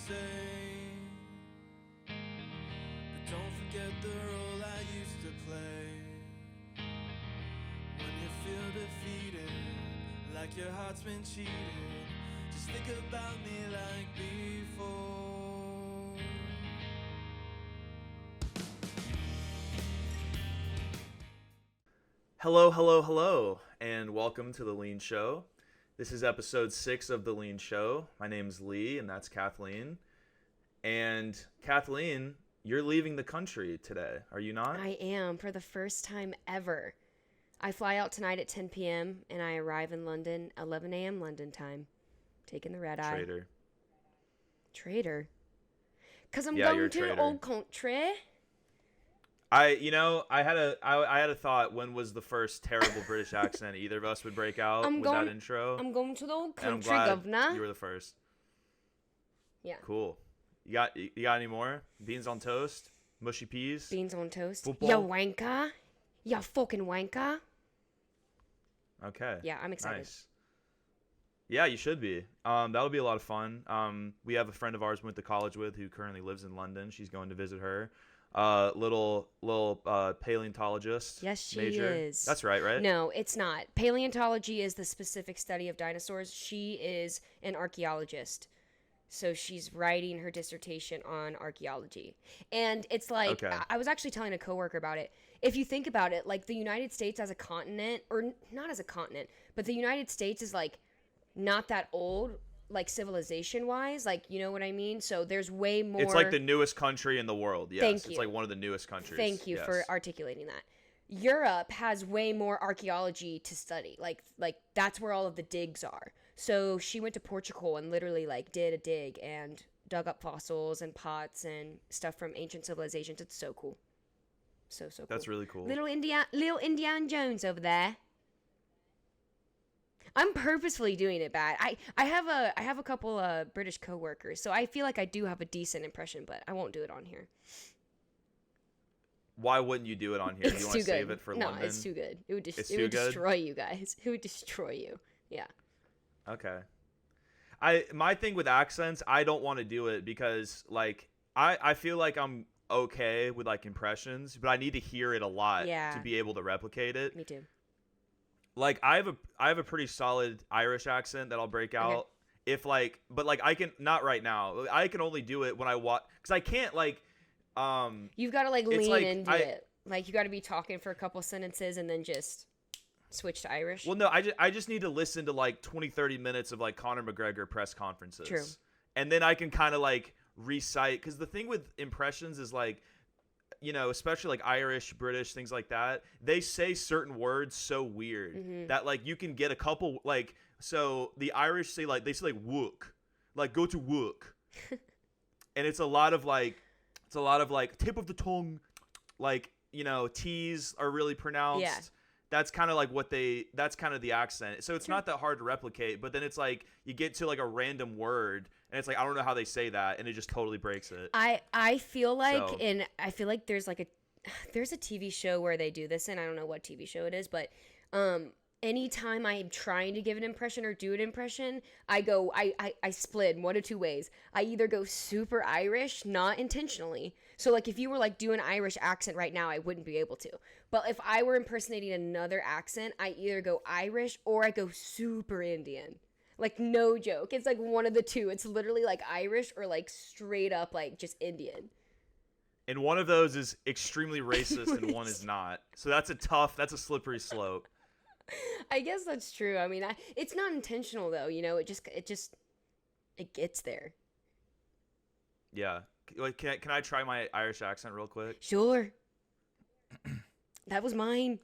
say. But don't forget the role I used to play. When you feel defeated, like your heart's been cheated, just think about me like before. Hello, hello, hello, and welcome to the Leen Show. This is episode 6 of the Leen Show. My name's Lee, and that's Kathleen. And Kathleen, you're leaving the country today, are you not? I am, for the first time ever. I fly out tonight at 10 p.m. and I arrive in London 11 a.m. London time. Taking the red eye. Traitor? Because I'm going to the old country. I had a thought. When was the first terrible British accent either of us would break out that intro? I'm going to the old country, I'm glad governor. You were the first. Yeah. Cool. You got any more? Beans on toast? Mushy peas? Beans on toast? Football? Ya wanker. Ya fucking wanker. Okay. Yeah, I'm excited. Nice. Yeah, you should be. That'll be a lot of fun. We have a friend of ours we went to college with who currently lives in London. She's going to visit her. Little paleontologist. Yes, she major. is. That's right? No, it's not. Paleontology is the specific study of dinosaurs. She is an archaeologist. So she's writing her dissertation on archaeology. And it's like, okay. I was actually telling a coworker about it. If you think about it, like the United States as a continent, or not as a continent, but the United States is like not that old, like civilization wise, like, you know what I mean? So there's way more. It's like the newest country in the world. Yes. Thank you. It's like one of the newest countries. Thank you for articulating that. Europe has way more archaeology to study. Like that's where all of the digs are. So she went to Portugal and literally like did a dig and dug up fossils and pots and stuff from ancient civilizations. It's so cool. So cool. That's really cool. Little Indiana Jones over there. I'm purposefully doing it bad. I have a couple of British coworkers, so I feel like I do have a decent impression, but I won't do it on here. Why wouldn't you do it on here? Do you want to save it for London? No, it's too good. It would destroy you guys. It would destroy you. Yeah. Okay. My thing with accents, I don't want to do it because like I feel like I'm okay with like impressions, but I need to hear it a lot to be able to replicate it. Me too. Like I have a pretty solid Irish accent that I'll break out if like, but like I can not right now. I can only do it when I watch because I can't like. You've got to like lean into it. Like you got to be talking for a couple sentences and then just switch to Irish. Well, no, I just need to listen to like 20-30 minutes of like Conor McGregor press conferences. True. And then I can kind of like recite, because the thing with impressions is like, you know, especially like Irish, British, things like that, they say certain words so weird that like you can get a couple like, so the Irish say like wook, like go to wook. And it's a lot of like tip of the tongue, like, you know, T's are really pronounced. Yeah. That's kind of like that's kind of the accent. So it's not that hard to replicate, but then it's like you get to like a random word and it's like, I don't know how they say that. And it just totally breaks it. I feel like, there's like there's a TV show where they do this, and I don't know what TV show it is, but, anytime I'm trying to give an impression or do an impression, I split one of two ways. I either go super Irish, not intentionally. So like if you were like doing an Irish accent right now, I wouldn't be able to. But if I were impersonating another accent, I either go Irish or I go super Indian. Like no joke. It's like one of the two. It's literally like Irish or like straight up like just Indian. And one of those is extremely racist and one is not. So that's a slippery slope. I guess that's true. I mean, it's not intentional though, you know. It gets there. Yeah. Like, can I try my Irish accent real quick? Sure. That was mine.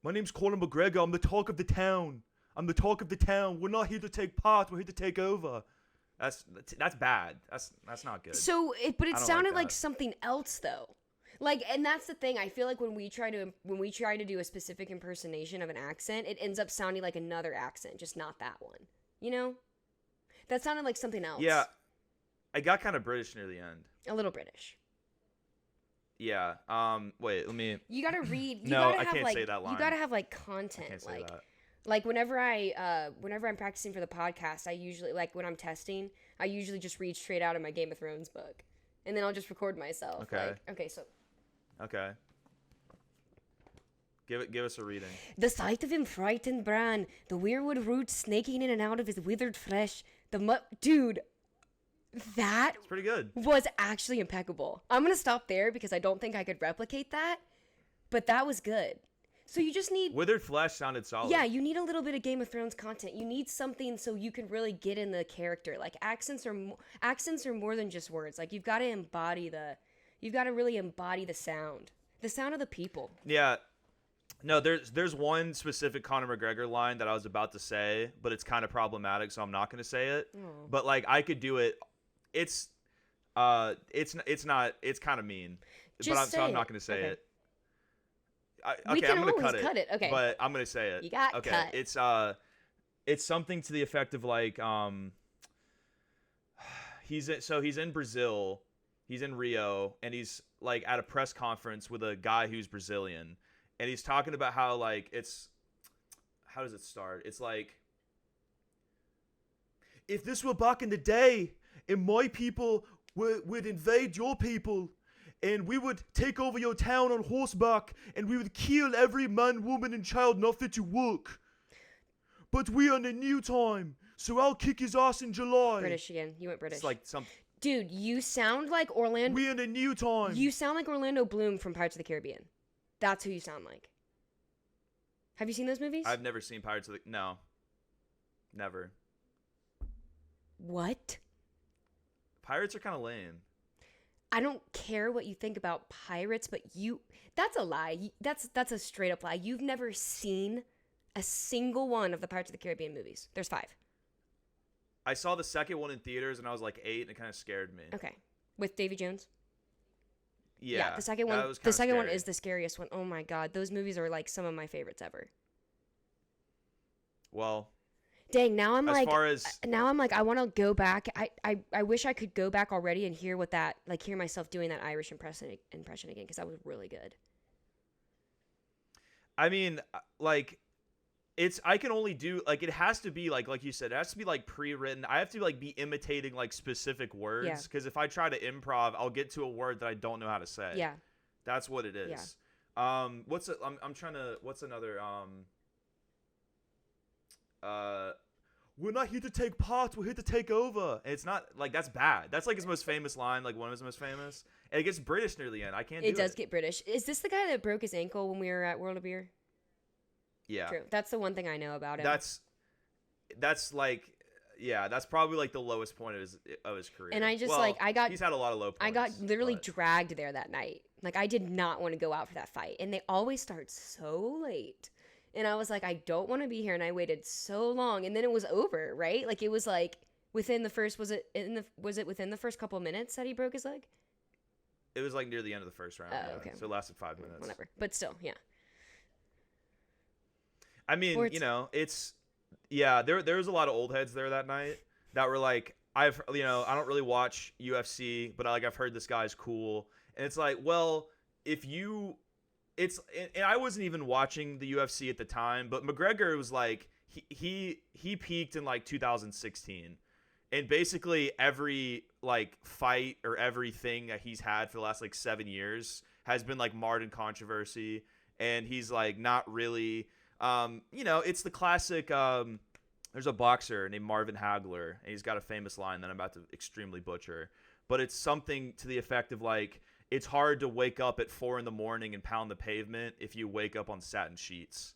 My name's Conor McGregor. I'm the talk of the town. We're not here to take part. We're here to take over. That's bad. That's not good. So, but it sounded like something else though. Like, and that's the thing. I feel like when we try to do a specific impersonation of an accent, it ends up sounding like another accent, just not that one. You know? That sounded like something else. Yeah. I got kind of British near the end. A little British. Yeah. Wait, let me. You gotta read. No, I can't say that line. You gotta have like content. I can't say like, that. Like whenever I'm practicing for the podcast, I usually like when I'm testing, I usually just read straight out of my Game of Thrones book, and then I'll just record myself. Okay. Like, okay, so. Okay. Give us a reading. The sight of him frightened Bran, the weirwood roots snaking in and out of his withered flesh. Dude, that It's pretty good. was actually impeccable. I'm gonna stop there because I don't think I could replicate that, but that was good. So you just need Withered Flesh sounded solid. Yeah, you need a little bit of Game of Thrones content. You need something so you can really get in the character. Like accents are more than just words. Like you've got to really embody the sound of the people. Yeah. No, there's one specific Conor McGregor line that I was about to say, but it's kind of problematic, so I'm not going to say it. Oh. But like I could do it. It's not. It's kind of mean. Just so I'm not going to say okay. it. We can I'm gonna always cut it. Okay. But I'm gonna say it. You got okay. cut. It's something to the effect of like he's in Brazil, he's in Rio, and he's like at a press conference with a guy who's Brazilian, and he's talking about how like how does it start? It's like, if this were back in the day, and my people would invade your people, and we would take over your town on horseback, and we would kill every man, woman, and child not fit to work. But we are in a new time, so I'll kick his ass in July. British again. You went British. It's like some. Dude, you sound like Orlando. We in a new time. You sound like Orlando Bloom from Pirates of the Caribbean. That's who you sound like. Have you seen those movies? I've never seen Pirates of the. No. Never. What? Pirates are kind of lame. I don't care what you think about pirates, but that's a lie. That's a straight up lie. You've never seen a single one of the Pirates of the Caribbean movies. There's 5. I saw the second one in theaters and I was like 8 and it kind of scared me. Okay. With Davy Jones? Yeah. The second one is the scariest one. Oh my god, those movies are like some of my favorites ever. Well, dang, now I'm like I want to go back. I wish I could go back already and hear hear myself doing that Irish impression again, because that was really good. I mean, like, I can only do, like, it has to be like you said, it has to be like pre-written. I have to like be imitating like specific words, because if I try to improv, I'll get to a word that I don't know how to say. Yeah, that's what it is. Yeah. What's another we're not here to take part, we're here to take over. And it's not like, that's bad. That's like his most famous line, like one of his most famous. And it gets British near the end. I can't do it. It does get British. Is this the guy that broke his ankle when we were at World of Beer? Yeah. True. That's the one thing I know about him. That's like, yeah, that's probably like the lowest point of his career. And I just he's had a lot of low points. I got literally dragged there that night. Like, I did not want to go out for that fight. And they always start so late. And I was like, I don't want to be here. And I waited so long. And then it was over, right? Like, it was like within the first, was it within the first couple of minutes that he broke his leg? It was like near the end of the first round. Oh, okay. So it lasted 5 minutes. Whatever. But still, yeah. I mean, there was a lot of old heads there that night that were like, I don't really watch UFC, but I've heard this guy's cool. And it's like, well, and I wasn't even watching the UFC at the time, but McGregor was like, he peaked in like 2016. And basically every like fight or everything that he's had for the last like 7 years has been like marred in controversy. And he's like not really, it's the classic, there's a boxer named Marvin Hagler, and he's got a famous line that I'm about to extremely butcher, but it's something to the effect of like, it's hard to wake up at 4 a.m. and pound the pavement if you wake up on satin sheets.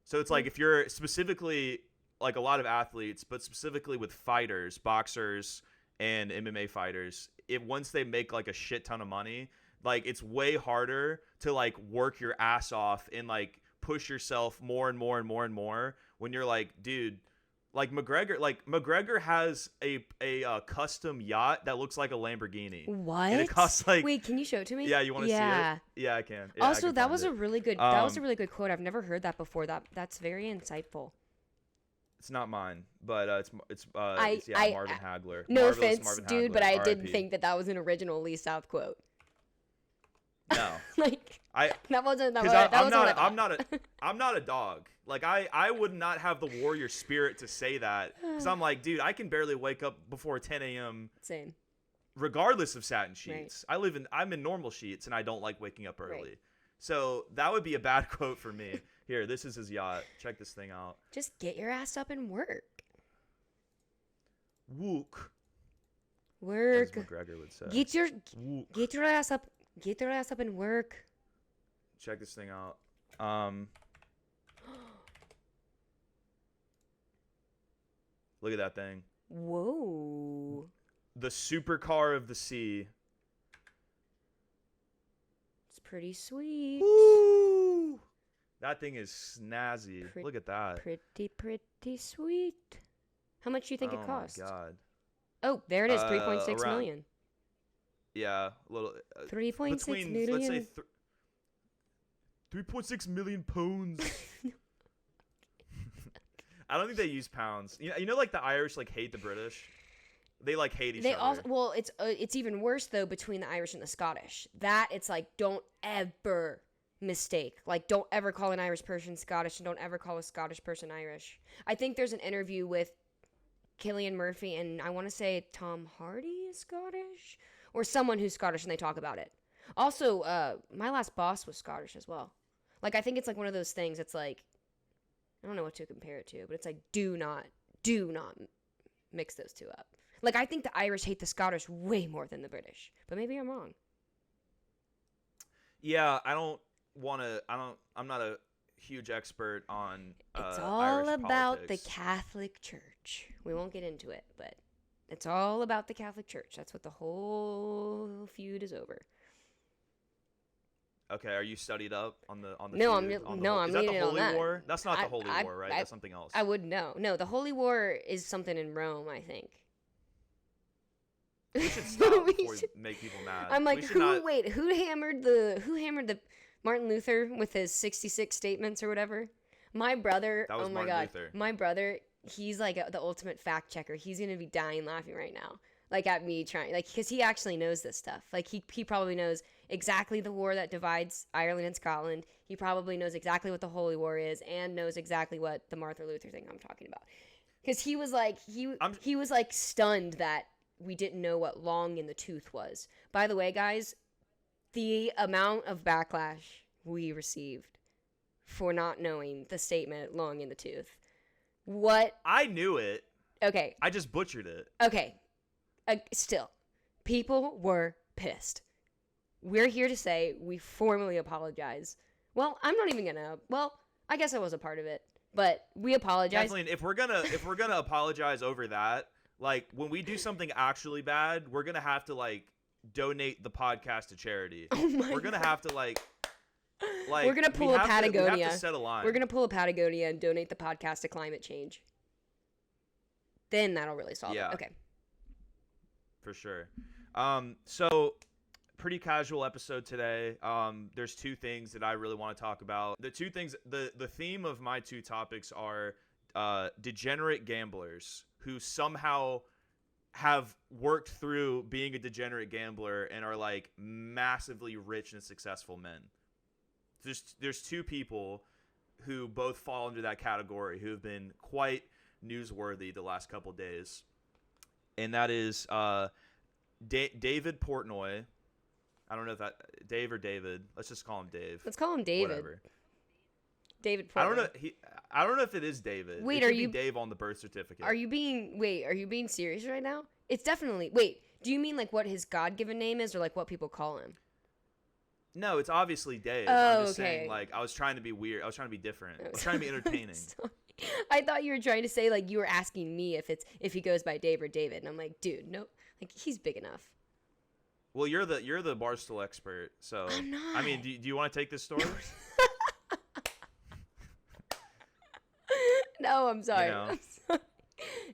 So it's like, if you're specifically like a lot of athletes, but specifically with fighters, boxers and MMA fighters, once they make like a shit ton of money, like it's way harder to like work your ass off and like push yourself more and more and more and more when you're like, dude, like McGregor has a custom yacht that looks like a Lamborghini. What? And it costs like, wait, can you show it to me? Yeah, you want to see it? Yeah, I can. Yeah, also, I can that was a really good quote. I've never heard that before. That's very insightful. It's not mine, but it's Marvin Hagler. No Marvelous offense, Marvin dude, Hagler, but I RIP. didn't think that was an original Lee South quote. No. Like I that wasn't that. Because That wasn't what I I'm thought. I'm not a dog. Like I would not have the warrior spirit to say that. Because I'm like, dude, I can barely wake up before 10 a.m. Same. regardless of satin sheets. Right. I'm in normal sheets and I don't like waking up early. Right. So that would be a bad quote for me. Here, this is his yacht. Check this thing out. Just get your ass up and work. Wook. Work. As McGregor would say. Get your ass up. Get your ass up and work. Check this thing out. Look at that thing. Whoa. The supercar of the sea. It's pretty sweet. Woo! That thing is snazzy. Look at that. Pretty sweet. How much do you think it cost? Oh my god. Oh, there it is. 3.6 million. Yeah, a little. 3.6 million. Let's say 3.6 million pounds. I don't think they use pounds. You know, like the Irish like hate the British. They like hate each other. Well, it's even worse though between the Irish and the Scottish. That it's like don't ever mistake. Like don't ever call an Irish person Scottish and don't ever call a Scottish person Irish. I think there's an interview with Cillian Murphy and I want to say Tom Hardy is Scottish or someone who's Scottish and they talk about it. Also, my last boss was Scottish as well. Like I think it's like one of those things. It's like I don't know what to compare it to, but it's like do not mix those two up. Like I think the Irish hate the Scottish way more than the British, but maybe I'm wrong. Yeah, I'm not a huge expert on it's all Irish about politics. The Catholic Church. We won't get into it, but it's all about the Catholic Church. That's what the whole feud is over. Okay, are you studied up on the No, feud, I'm is that reading the on Holy that. War? That's not the Holy War, right? That's something else. I would know. No, the Holy War is something in Rome, I think. We should stop before we make people mad. I'm like, who hammered the Martin Luther with his 66 statements or whatever? My brother, that was oh my Martin god, Luther. My brother, he's like the ultimate fact checker. He's gonna be dying laughing right now, like at me trying, like because he actually knows this stuff. Like he probably knows exactly the war that divides Ireland and Scotland. He probably knows exactly what the Holy War is and knows exactly what the Martin Luther thing I'm talking about. Because he was like he was like stunned that we didn't know what long in the tooth was. By the way, guys, the amount of backlash we received for not knowing the statement long in the tooth. What? I knew it. Okay. I just butchered it. Okay. Still, people were pissed. We're here to say we formally apologize. Well, I'm not even gonna. Well, I guess I was a part of it, but we apologize. Kathleen, if we're gonna apologize over that, like when we do something actually bad, we're gonna have to like donate the podcast to charity. We're gonna have to like we're gonna pull a Patagonia. We have to set a line. We're gonna pull a Patagonia and donate the podcast to climate change. Then that'll really solve it. Okay. For sure. So pretty casual episode today. There's two things that I really want to talk about. The two things, the theme of my two topics are degenerate gamblers who somehow have worked through being a degenerate gambler and are like massively rich and successful men. There's two people who both fall into that category who have been quite newsworthy the last couple days. And that is David Portnoy. I don't know if that Dave or David. Let's just call him Dave. Let's call him David. Whatever. David Portnoy. I don't know if it is David. Wait, it should be Dave on the birth certificate. Are you being serious right now? It's definitely. Wait, do you mean like what his God-given name is or like what people call him? No, it's obviously Dave. Oh, I'm just okay. saying like I was trying to be weird. I was trying to be different. I was trying to be entertaining. I thought you were trying to say like you were asking me if he goes by Dave or David, and I'm like, dude, no, like he's big enough. Well, you're the Barstool expert, so I'm not. I mean, do you want to take this story? No, I'm sorry. You know? I'm sorry.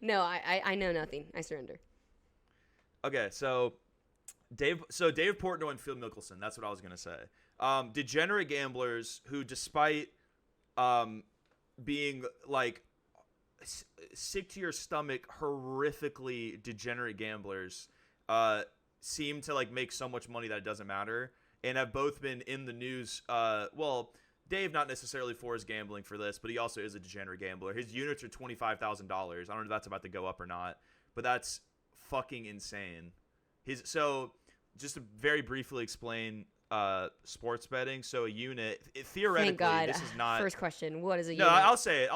No, I know nothing. I surrender. Okay, so Dave Portnoy and Phil Mickelson. That's what I was gonna say. Degenerate gamblers who, despite being like sick to your stomach, horrifically degenerate gamblers, seem to like make so much money that it doesn't matter. and have both been in the news. Well, Dave not necessarily for his gambling for this, but he also is a degenerate gambler. His units are $25,000. I don't know if that's about to go up or not, but that's fucking insane. So just to very briefly explain sports betting. So a unit, theoretically, Thank God. this is not. First question: what is a unit? No, I'll say it.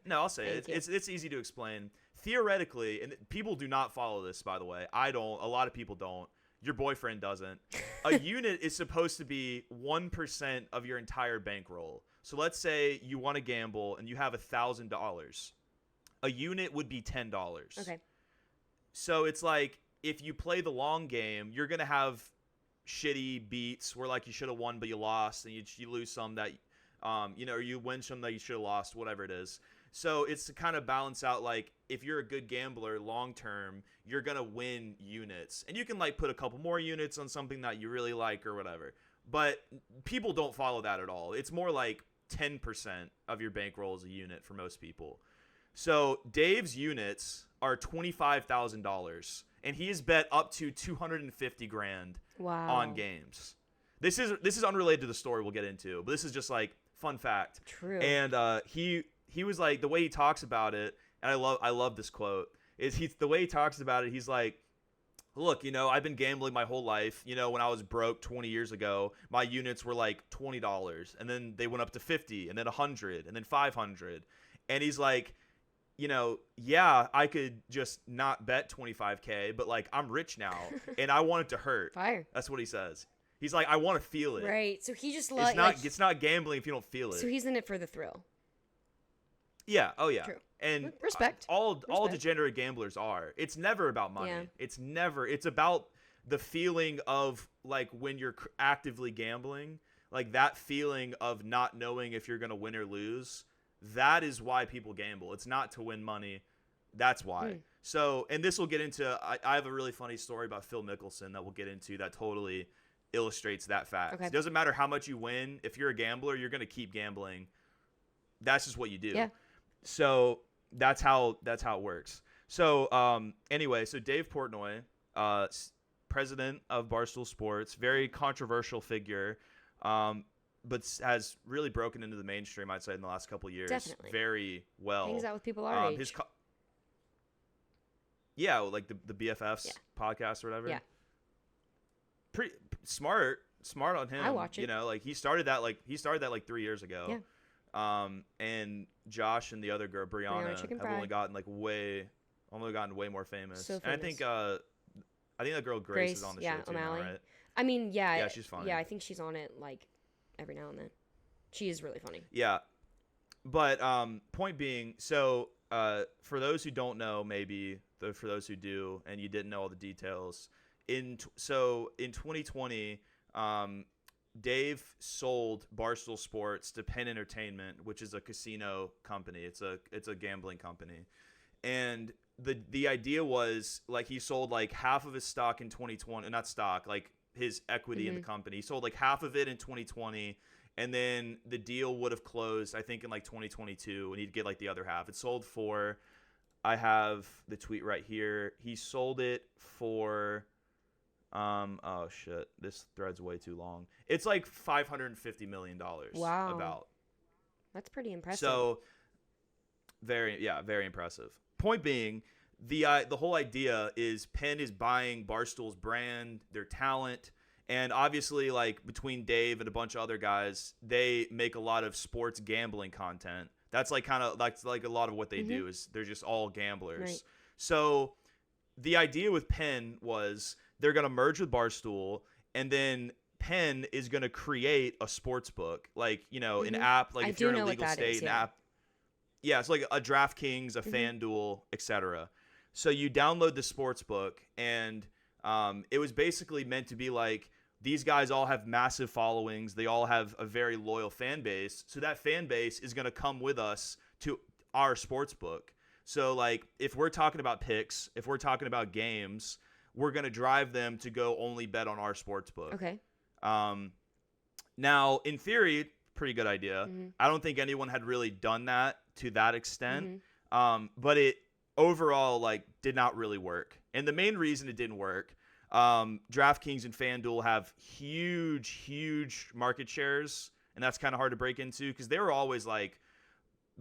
No, I'll say Thank it. you. It's easy to explain. Theoretically, and people do not follow this, by the way. I don't. A lot of people don't. Your boyfriend doesn't. A unit is supposed to be 1% of your entire bankroll. So let's say you want to gamble and you have $1,000. A unit would be $10. Okay. So it's like if you play the long game, you're gonna have shitty beats where like you should have won but you lost, and you lose some that, or you win some that you should have lost, whatever it is. So it's to kind of balance out, like, if you're a good gambler long term, you're going to win units. And you can, like, put a couple more units on something that you really like or whatever. But people don't follow that at all. It's more like 10% of your bankroll is a unit for most people. So Dave's units are $25,000, and he has bet up to $250,000 on games. This is unrelated to the story we'll get into, but this is just, like, fun fact. True. And he was like, the way he talks about it, and I love this quote, is the way he talks about it, he's like, look, I've been gambling my whole life. When I was broke 20 years ago, my units were like $20, and then they went up to 50, and then 100, and then 500. And he's like, yeah, I could just not bet 25K, but like I'm rich now, and I want it to hurt. Fire. That's what he says. He's like, I want to feel it. Right. So he just it's not gambling if you don't feel it. So he's in it for the thrill. Yeah. Oh, yeah. True. And Respect. All degenerate gamblers are. It's never about money. Yeah. It's about the feeling of, like, when you're actively gambling, like that feeling of not knowing if you're going to win or lose. That is why people gamble. It's not to win money. That's why. So, and this will get into, I have a really funny story about Phil Mickelson that we'll get into that totally illustrates that fact. Okay. It doesn't matter how much you win. If you're a gambler, you're going to keep gambling. That's just what you do. Yeah. So that's how it works. So anyway, so Dave Portnoy, president of Barstool Sports, very controversial figure, but has really broken into the mainstream, I'd say, in the last couple of years. Definitely. Very well. Hangs out with people our age. Like the BFFs podcast or whatever. Yeah. Pretty smart on him. I watch it. Like he started that like 3 years ago. Yeah. And Josh and the other girl, Brianna, have only gotten way more famous. So famous. And I think that girl Grace is on the show too now, right? I mean, yeah, she's funny. Yeah, I think she's on it like every now and then. She is really funny. Yeah, but point being, so for those who don't know, maybe for those who do, and you didn't know all the details, in 2020, Dave sold Barstool Sports to Penn Entertainment, which is a casino company. It's a gambling company. And the idea was, like, he sold like half of his stock in 2020, not stock, like his equity in the company. He sold like half of it in 2020, and then the deal would have closed, I think, in like 2022, and he'd get like the other half. It sold for, I have the tweet right here. He sold it for oh shit, this thread's way too long. It's like $550 million. Wow. About. That's pretty impressive. So very impressive. Point being, the whole idea is Penn is buying Barstool's brand, their talent, and obviously, like, between Dave and a bunch of other guys, they make a lot of sports gambling content. That's like that's like a lot of what they do is they're just all gamblers. Right. So the idea with Penn was they're going to merge with Barstool, and then Penn is going to create a sports book, like, an app, like if you're in a legal state, an app. Yeah, it's like a DraftKings, a FanDuel, etc. So you download the sports book, and it was basically meant to be like, these guys all have massive followings. They all have a very loyal fan base. So that fan base is going to come with us to our sports book. So, like, if we're talking about picks, if we're talking about games, we're going to drive them to go only bet on our sports book. Okay. Now, in theory, pretty good idea. I don't think anyone had really done that to that extent. But it overall, like, did not really work. And the main reason it didn't work DraftKings and FanDuel have huge market shares, and that's kind of hard to break into because they were always like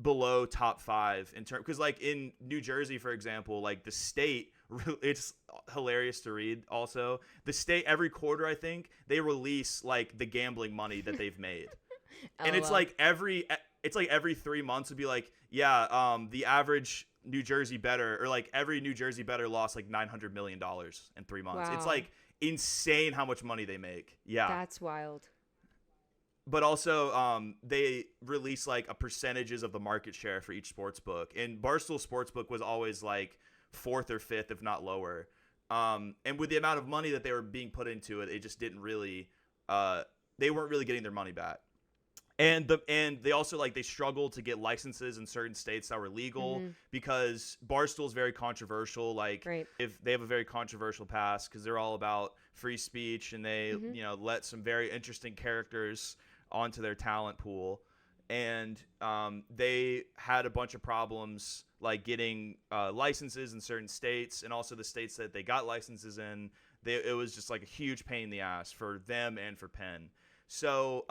below top 5 in terms, because like in New Jersey, for example, like the state, it's hilarious to read. Also, the state every quarter, I think they release like the gambling money that they've made, and it's like every 3 months would be like, yeah, the average New Jersey bettor, or like every New Jersey bettor lost like $900 million in 3 months. Wow. It's like insane how much money they make. Yeah, that's wild. But also, they release like a percentages of the market share for each sports book, and Barstool Sportsbook was always like 4th or 5th, if not lower. And with the amount of money that they were being put into it, it just didn't really, they weren't really getting their money back. And they also like they struggled to get licenses in certain states that were legal because Barstool is very controversial. Like if they have a very controversial past because they're all about free speech, and they let some very interesting characters onto their talent pool, and they had a bunch of problems like getting licenses in certain states, and also the states that they got licenses in, it was just like a huge pain in the ass for them and for Penn. So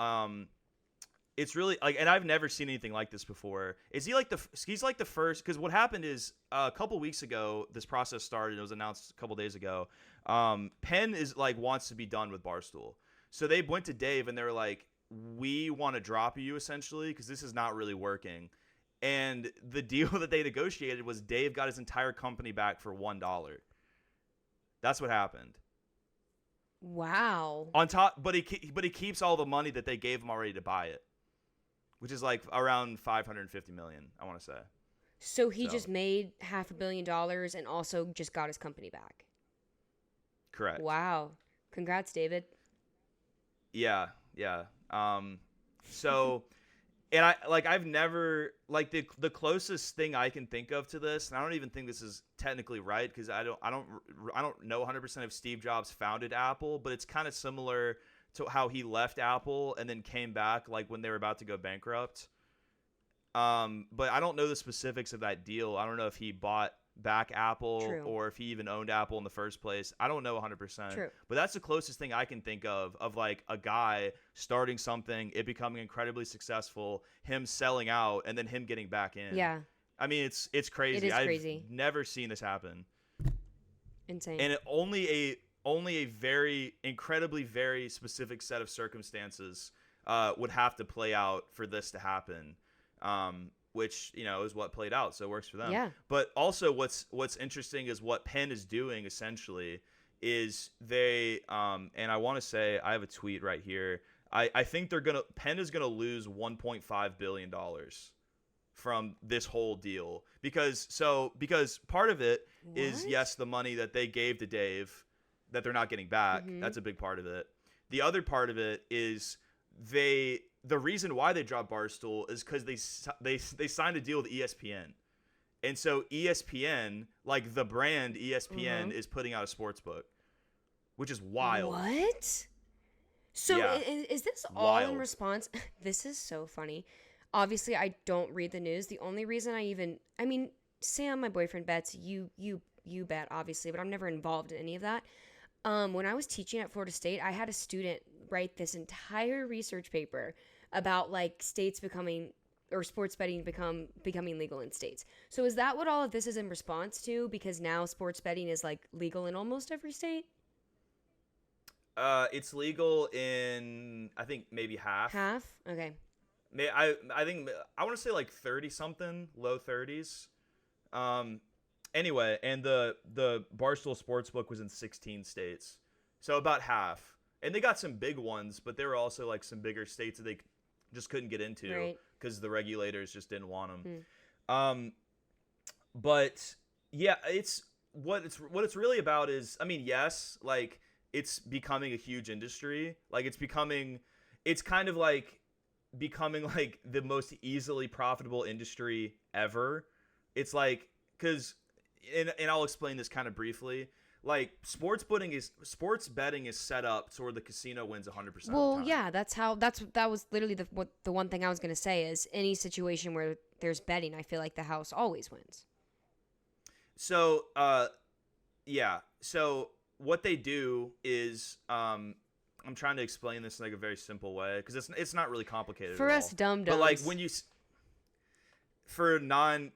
it's really like, and I've never seen anything like this before. He's like the first, because what happened is a couple weeks ago, this process started. It was announced a couple days ago. Penn is like wants to be done with Barstool, so they went to Dave and they were like, "We want to drop you essentially because this is not really working." And the deal that they negotiated was Dave got his entire company back for $1. That's what happened. Wow. On top, but he keeps all the money that they gave him already to buy it, which is like around $550 million, I want to say. So he just made $500 million and also just got his company back. Correct. Wow. Congrats, David. Yeah. So, and I've never, like the closest thing I can think of to this, and I don't even think this is technically right because I don't know 100% if Steve Jobs founded Apple, but it's kind of similar to how he left Apple and then came back like when they were about to go bankrupt. But I don't know the specifics of that deal. I don't know if he bought back Apple or if he even owned Apple in the first place. I don't know 100%. True. But that's the closest thing I can think of like a guy starting something, it becoming incredibly successful, him selling out, and then him getting back in. Yeah. I mean, it's crazy. It is crazy. I've never seen this happen. Insane. And only a very incredibly very specific set of circumstances would have to play out for this to happen, which is what played out, so it works for them. Yeah. But also what's interesting is what Penn is doing essentially is they and I want to say I have a tweet right here. I think Penn is gonna lose $1.5 billion from this whole deal because part of it is, yes, the money that they gave to Dave that they're not getting back. That's a big part of it. The other part of it is the reason why they dropped Barstool is because they signed a deal with ESPN, and so ESPN, like the brand ESPN, is putting out a sports book, which is wild. What? So is this all in response? This is so funny. Obviously, I don't read the news. The only reason I mean, Sam, my boyfriend, bets. You bet, obviously, but I'm never involved in any of that. When I was teaching at Florida State, I had a student write this entire research paper about like states becoming, or sports betting becoming legal in states. So is that what all of this is in response to? Because now sports betting is like legal in almost every state? It's legal in, I think, maybe half. Half? Okay. I think I want to say like 30 something, low 30s. Anyway, and the Barstool Sportsbook was in 16 states, so about half. And they got some big ones, but there were also like some bigger states that they just couldn't get into because the regulators just didn't want them. But yeah, it's what it's really about is, I mean, yes, like it's becoming a huge industry. Like it's kind of like becoming like the most easily profitable industry ever. It's like, because and I'll explain this kind of briefly. Like sports betting is set up so where the casino wins 100% of the time. Well, yeah, that was literally the one thing I was gonna say is any situation where there's betting, I feel like the house always wins. So, yeah. So what they do is I'm trying to explain this in like a very simple way because it's not really complicated for at us all. dum-dums. But like when you for non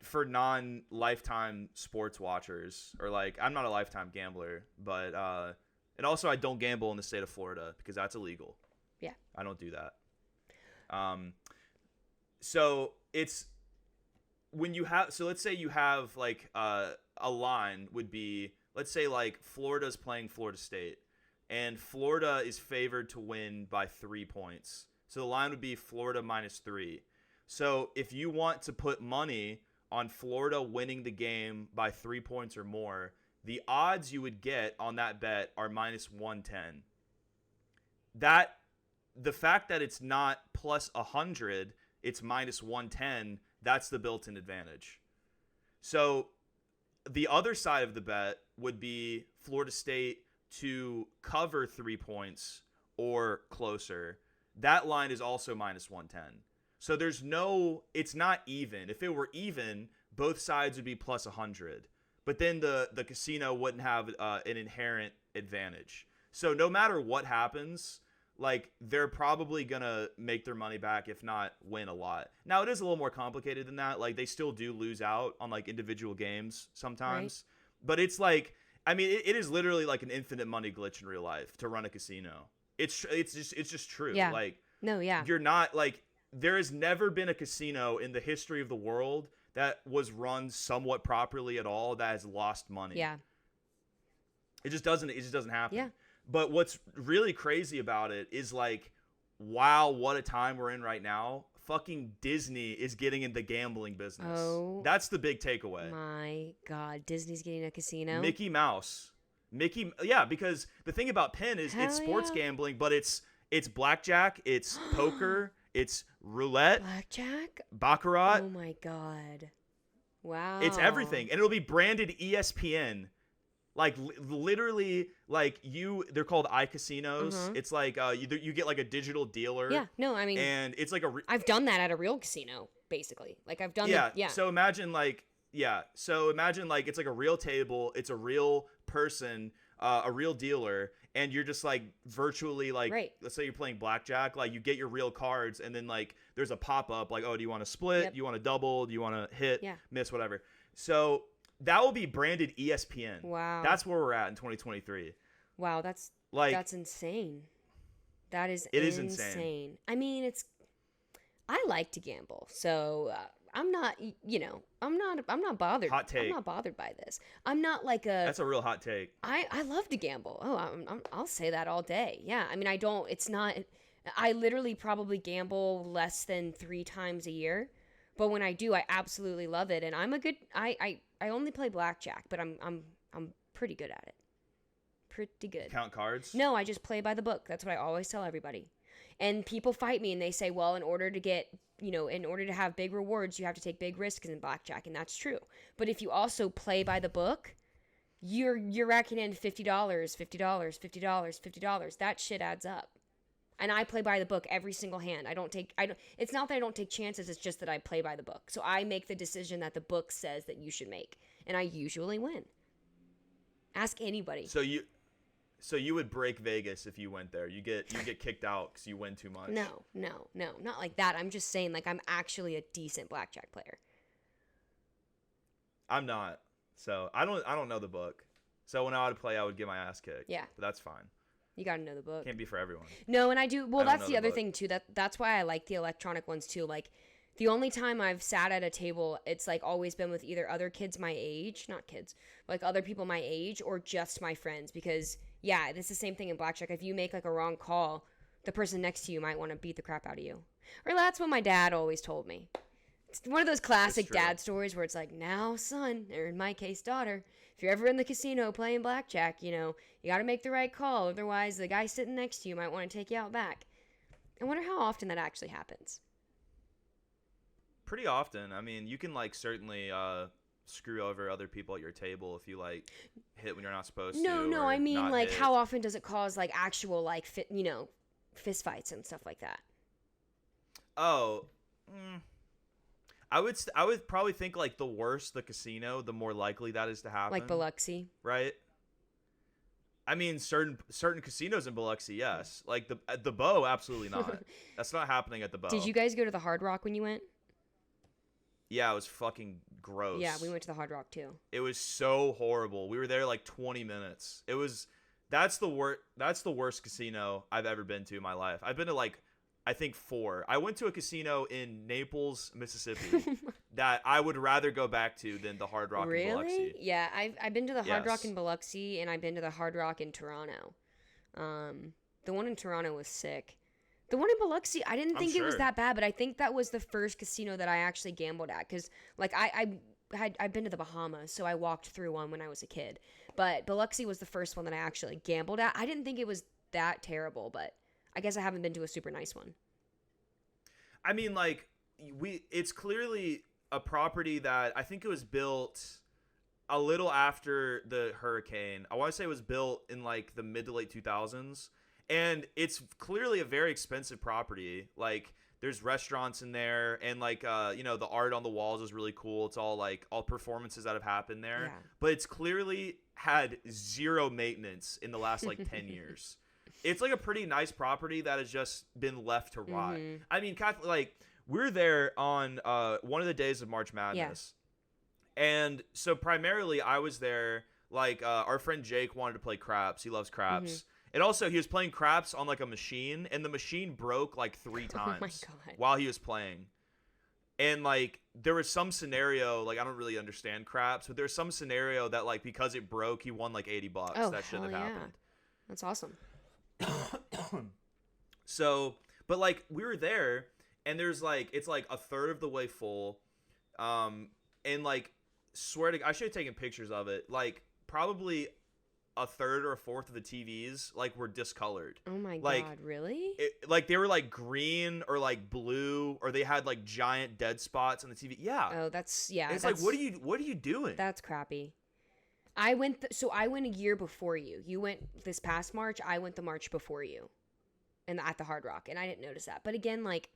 lifetime sports watchers, or like, I'm not a lifetime gambler, but and also I don't gamble in the state of Florida because that's illegal. Yeah. I don't do that. So it's when you have, so let's say you have like a line would be, let's say like Florida's playing Florida State and Florida is favored to win by 3 points. So the line would be Florida -3. So if you want to put money on Florida winning the game by 3 points or more, the odds you would get on that bet are -110. The fact that it's not plus 100, it's -110, that's the built-in advantage. So the other side of the bet would be Florida State to cover 3 points or closer. That line is also -110. So it's not even. If it were even, both sides would be plus 100. But then the casino wouldn't have an inherent advantage. So no matter what happens, like, they're probably going to make their money back, if not win a lot. Now, it is a little more complicated than that. Like, they still do lose out on, like, individual games sometimes. Right. But it's like, I mean, it is literally like an infinite money glitch in real life to run a casino. It's just true. Yeah. Like, no, yeah. You're not, like, there has never been a casino in the history of the world that was run somewhat properly at all that has lost money. Yeah. It just doesn't happen. Yeah. But what's really crazy about it is, like, wow, what a time we're in right now. Fucking Disney is getting in the gambling business. Oh. That's the big takeaway. My God. Disney's getting a casino? Mickey Mouse. Yeah, because the thing about Penn is it's sports gambling, but it's blackjack, it's poker, it's roulette. Blackjack? Baccarat. Oh, my God. Wow. It's everything. And it'll be branded ESPN. Like, literally, like, they're called iCasinos. Uh-huh. It's like you get like a digital dealer. Yeah, no, I mean, and it's like I've done that at a real casino, basically. Like, I've done yeah. So imagine like it's like a real table. It's a real person, a real dealer, and you're just like virtually like, right. Let's say you're playing blackjack. Like, you get your real cards, and then like there's a pop up like, oh, do you want to split? Yep. Do you want to double? Do you want to hit? Yeah. Miss? Whatever. So that will be branded ESPN. Wow. That's where we're at in 2023. Wow, that's insane. It is insane. I mean, I like to gamble, so I'm not bothered. Hot take. I'm not bothered by this. I'm not like a. That's a real hot take. I love to gamble. Oh, I'll say that all day. Yeah, I mean, it's not. I literally probably gamble less than 3 times a year. But when I do, I absolutely love it, and I'm a good. I only play blackjack, but I'm pretty good at it. Pretty good. Count cards? No, I just play by the book. That's what I always tell everybody. And people fight me, and they say, well, in order to have big rewards, you have to take big risks in blackjack, and that's true. But if you also play by the book, you're racking in $50, $50, $50, $50. That shit adds up. And I play by the book every single hand. It's not that I don't take chances, it's just that I play by the book. So I make the decision that the book says that you should make. And I usually win. Ask anybody. So you would break Vegas if you went there. You get kicked out because you win too much. No, not like that. I'm just saying, like, I'm actually a decent blackjack player. I'm not. So I don't know the book. So when I would play, I would get my ass kicked. Yeah. But that's fine. You got to know the book. Can't be for everyone. No, and I do. Well, that's the other book. thing too. That's why I like the electronic ones too. Like, the only time I've sat at a table, it's like always been with either other kids my age, not kids, like other people my age, or just my friends. Because yeah, it's the same thing in blackjack. If you make like a wrong call, the person next to you might want to beat the crap out of you. Or that's what my dad always told me. It's one of those classic dad stories where it's like, now, son, or in my case, daughter, if you're ever in the casino playing blackjack, you got to make the right call. Otherwise, the guy sitting next to you might want to take you out back. I wonder how often that actually happens. Pretty often. I mean, you can like certainly screw over other people at your table if you like hit when you're not supposed to. No, I mean, like, hit. How often does it cause like actual like fist fights and stuff like that? Oh, I would probably think like the worse the casino, the more likely that is to happen. Like Biloxi. Right? I mean, certain casinos in Biloxi, yes. Like the Bow, absolutely not. That's not happening at the Bow. Did you guys go to the Hard Rock when you went? Yeah, it was fucking gross. Yeah, we went to the Hard Rock too. It was so horrible. We were there like 20 minutes. That's the worst casino I've ever been to in my life. I've been to like, I think 4. I went to a casino in Naples, Mississippi that I would rather go back to than the Hard Rock in Biloxi. Really? Yeah, I've been to the Hard Rock in Biloxi, and I've been to the Hard Rock in Toronto. The one in Toronto was sick. The one in Biloxi, I didn't think it was that bad, but I think that was the first casino that I actually gambled at. Because, like, I've been to the Bahamas, so I walked through one when I was a kid. But Biloxi was the first one that I actually gambled at. I didn't think it was that terrible, but I guess I haven't been to a super nice one. I mean, like, it's clearly a property that I think it was built a little after the hurricane. I want to say it was built in, like, the mid to late 2000s. And it's clearly a very expensive property. Like, there's restaurants in there, and like the art on the walls is really cool. It's all like all performances that have happened there. Yeah. But it's clearly had zero maintenance in the last like 10 years. It's like a pretty nice property that has just been left to rot. Mm-hmm. I mean, Kathleen, like, we're there on one of the days of March Madness. Yeah. And so primarily I was there, like, our friend Jake wanted to play craps. He loves craps. Mm-hmm. And also, he was playing craps on, like, a machine, and the machine broke, like, 3 times while he was playing. And, like, there was some scenario, like, I don't really understand craps, but there's some scenario that, like, because it broke, he won, like, $80. Oh, that shouldn't have happened. That's awesome. So, but, like, we were there, and there's, like, it's, like, a third of the way full. And, like, swear to God, I should have taken pictures of it. Like, probably a third or a fourth of the TVs like were discolored. Oh my God, really? Like they were like green or like blue, or they had like giant dead spots on the TV. Yeah. Oh, that's yeah. It's like, what are you doing? That's crappy. I went I went a year before you. You went this past March. I went the March before you, and at the Hard Rock, and I didn't notice that. But again, like,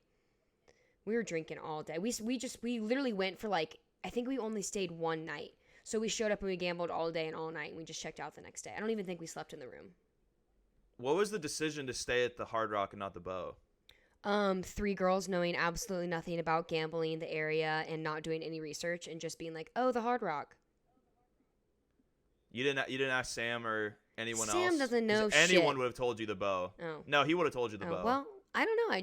we were drinking all day. We literally went for like, I think we only stayed one night. So we showed up and we gambled all day and all night, and we just checked out the next day. I don't even think we slept in the room. What was the decision to stay at the Hard Rock and not the Bow? 3 girls knowing absolutely nothing about gambling in the area and not doing any research and just being like, "Oh, the Hard Rock." You didn't ask Sam or anyone else? Sam doesn't know shit. Anyone would have told you the Bow. Oh. No, he would have told you the Bow. Well, I don't know.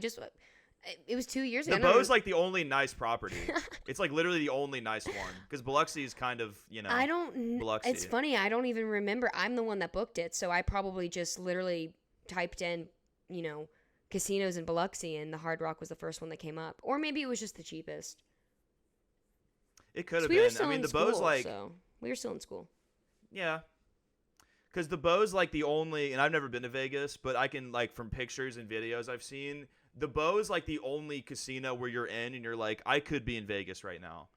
It was 2 years ago. The Bow's like the only nice property. It's like literally the only nice one, because Biloxi is kind of, Biloxi. It's funny. I don't even remember. I'm the one that booked it, so I probably just literally typed in, casinos in Biloxi, and the Hard Rock was the first one that came up. Or maybe it was just the cheapest. It could have been. I mean, the Bow's like... So we were still in school. Yeah. Because the Bow's like the only... And I've never been to Vegas, but I can, like, from pictures and videos I've seen... The Bow is like the only casino where you're in and you're like, I could be in Vegas right now.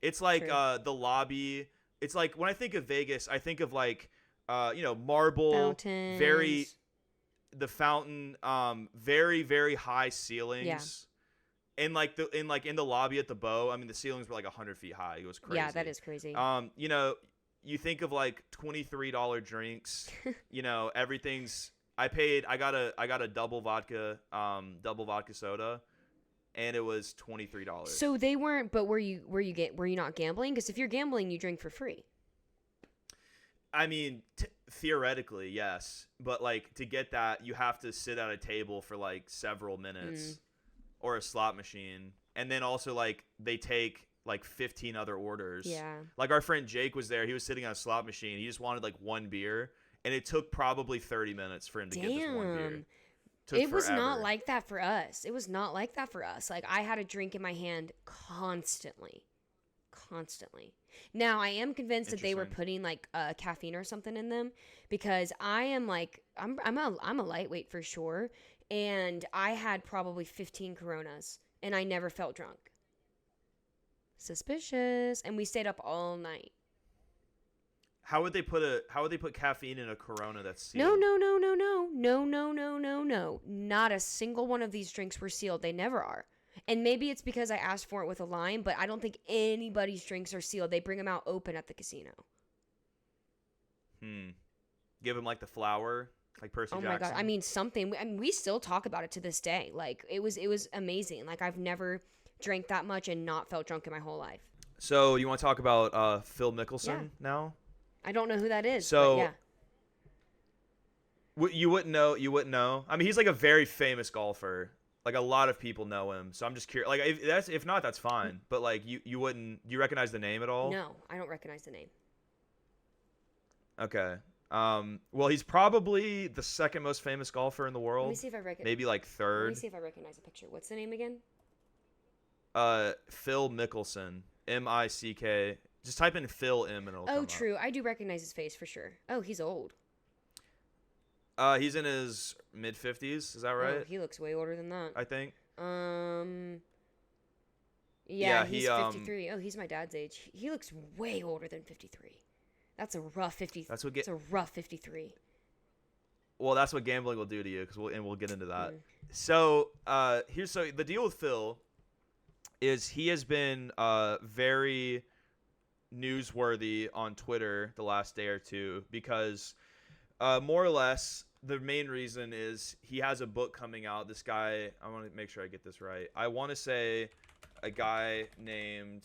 It's like the lobby. It's like, when I think of Vegas, I think of like, marble, fountains. The fountain, very, very high ceilings. Yeah. And like in the lobby at the Bow, I mean, the ceilings were like 100 feet high. It was crazy. Yeah, that is crazy. You think of like $23 drinks, everything's. I got a double vodka soda, and it was $23. So they weren't, but were you not gambling? Because if you're gambling, you drink for free. I mean, theoretically, yes, but like to get that, you have to sit at a table for like several minutes, or a slot machine, and then also like they take like 15 other orders. Yeah. Like our friend Jake was there. He was sitting on a slot machine. He just wanted like one beer. And it took probably 30 minutes for him to get this one beer. It was not like that for us. Like, I had a drink in my hand constantly. Now, I am convinced that they were putting like caffeine or something in them, because I am like, I'm a lightweight for sure. And I had probably 15 Coronas and I never felt drunk. Suspicious. And we stayed up all night. How would they put caffeine in a Corona that's sealed? No. Not a single one of these drinks were sealed. They never are. And maybe it's because I asked for it with a lime, but I don't think anybody's drinks are sealed. They bring them out open at the casino. give him like the flower, like Percy Oh Jackson. my god! I mean, something. I mean, we still talk about it to this day. Like it was amazing. Like I've never drank that much and not felt drunk in my whole life. So you want to talk about Phil Mickelson now? I don't know who that is. So but yeah. You wouldn't know. You wouldn't know. I mean, he's like a very famous golfer. Like a lot of people know him. So I'm just curious. Like if not, that's fine. But like you wouldn't. Do you recognize the name at all? No, I don't recognize the name. Okay. Well, he's probably the second most famous golfer in the world. Let me see if I recognize. Maybe like third. Let me see if I recognize the picture. What's the name again? Phil Mickelson. M-I-C-K. Just type in Phil M and it'll come Oh, up. true. I do recognize his face for sure. Oh, he's old. He's in his mid-50s. Is that right? Oh, he looks way older than that. I think. Yeah, he's 53. Oh, he's my dad's age. He looks way older than 53. That's a rough 50. That's a rough 53. Well, that's what gambling will do to you, we'll get into that. So, the deal with Phil is he has been very newsworthy on Twitter the last day or two because more or less the main reason is he has a book coming out. This guy, I want to make sure I get this right. I want to say a guy named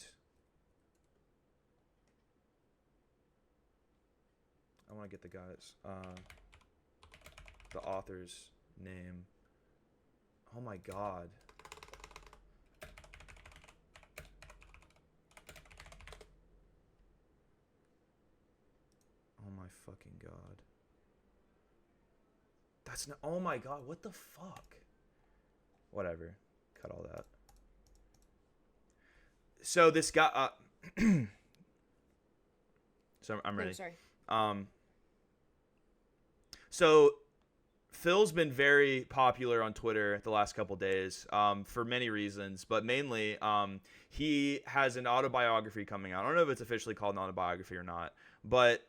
I want to get the guy's the author's name. Oh my god. Oh my fucking god. That's not. Oh my god, what the fuck? Whatever. Cut all that. So this guy so I'm ready. Oh, sorry. So Phil's been very popular on Twitter the last couple days for many reasons, but mainly he has an autobiography coming out. I don't know if it's officially called an autobiography or not, but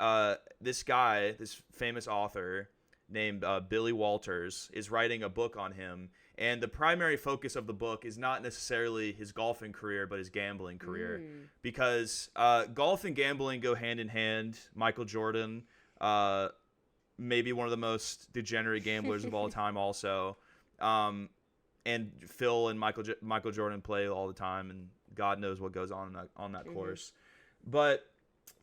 this guy, this famous author named Billy Walters, is writing a book on him, and the primary focus of the book is not necessarily his golfing career, but his gambling career, because golf and gambling go hand in hand. Michael Jordan, maybe one of the most degenerate gamblers of all time also. And Phil and Michael Jordan play all the time, and God knows what goes on that course. But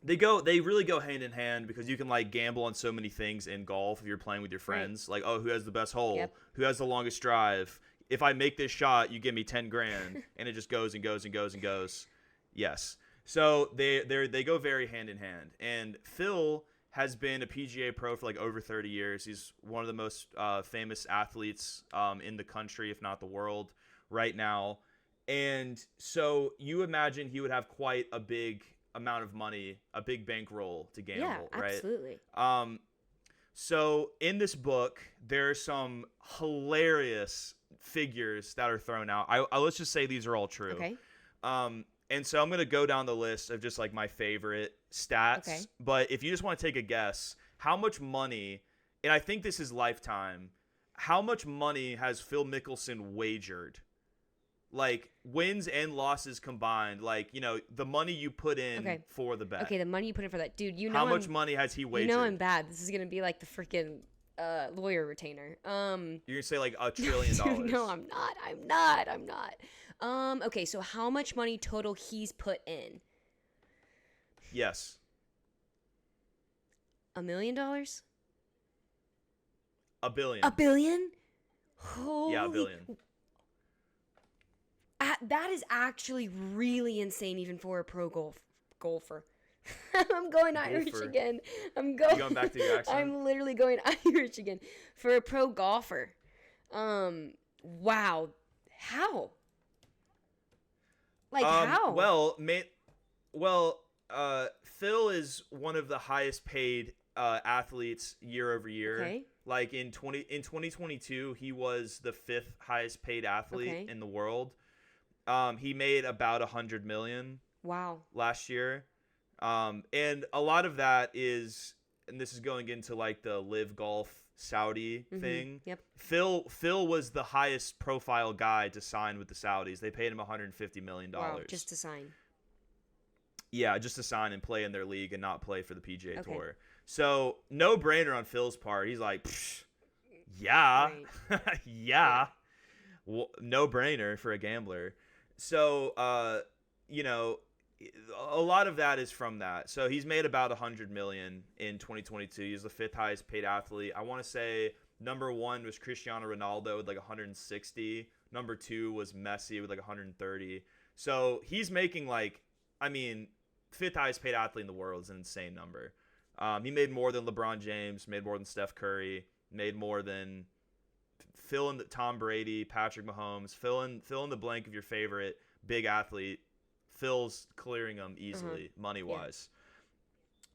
they really go hand in hand because you can like gamble on so many things in golf if you're playing with your friends. Right. Like, oh, who has the best hole? Yep. Who has the longest drive? If I make this shot, you give me 10 grand, and it just goes and goes and goes and goes. Yes. So they go very hand in hand. And Phil has been a PGA pro for like over 30 years. He's one of the most famous athletes in the country, if not the world, right now. And so you imagine he would have quite a big amount of money, a big bankroll to gamble, right? Yeah, absolutely. So in this book, there are some hilarious figures that are thrown out. Let's just say these are all true. Okay. And so I'm going to go down the list of just like my favorite stats. Okay. But if you just want to take a guess, how much money, and I think this is lifetime, how much money has Phil Mickelson wagered? Like wins and losses combined, like, you know, the money you put in for the bet. Okay, the money you put in for that. Dude, you know how much money has he wagered? You know I'm bad. This is going to be like the freaking lawyer retainer. You're going to say like $1 trillion. No, I'm not. Okay, so how much money total he's put in? Yes. $1 million? $1 billion. $1 billion? Holy... Yeah, $1 billion. That is actually really insane, even for a pro golfer. I'm going Irish again. You going back to your accent? I'm literally going Irish again. For a pro golfer. Wow. How? Like, how? Well, Phil is one of the highest paid athletes year over year. Okay. Like in 2022, he was the 5th highest paid athlete in the world. He made about $100 million. Wow. Last year. And a lot of that is, and this is going into like the Live Golf Saudi thing. Yep. Phil was the highest profile guy to sign with the Saudis. They paid him $150 million. Wow, just to sign. Yeah, just to sign and play in their league and not play for the PGA Tour. So no brainer on Phil's part. He's like, yeah, yeah, well, no brainer for a gambler. So, you know, a lot of that is from that. So he's made about $100 million in 2022. He's the 5th highest paid athlete. I want to say number 1 was Cristiano Ronaldo with like 160. Number 2 was Messi with like 130. So he's making like, I mean, 5th highest paid athlete in the world is an insane number. He made more than LeBron James, made more than Steph Curry, made more than Tom Brady, Patrick Mahomes. Fill in the blank of your favorite big athlete. Phil's clearing them easily, money-wise. Yeah.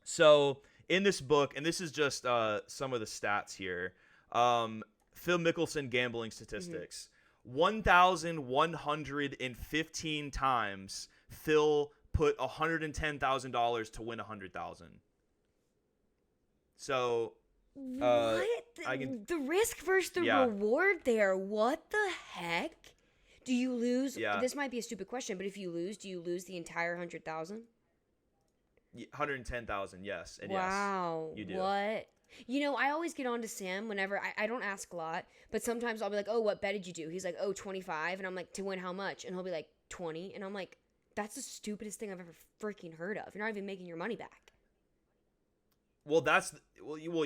So in this book, and this is just some of the stats here, Phil Mickelson gambling statistics. 1,115 times Phil put $110,000 to win $100,000. So what? The risk versus the reward there. What the heck? Do you lose? Yeah. This might be a stupid question, but if you lose, do you lose the entire 100,000? 110,000, yes. And wow. Yes, you do. What? You know, I always get on to Sam whenever I don't ask a lot, but sometimes I'll be like, oh, what bet did you do? He's like, oh, 25. And I'm like, to win how much? And he'll be like, 20. And I'm like, that's the stupidest thing I've ever freaking heard of. You're not even making your money back. Well,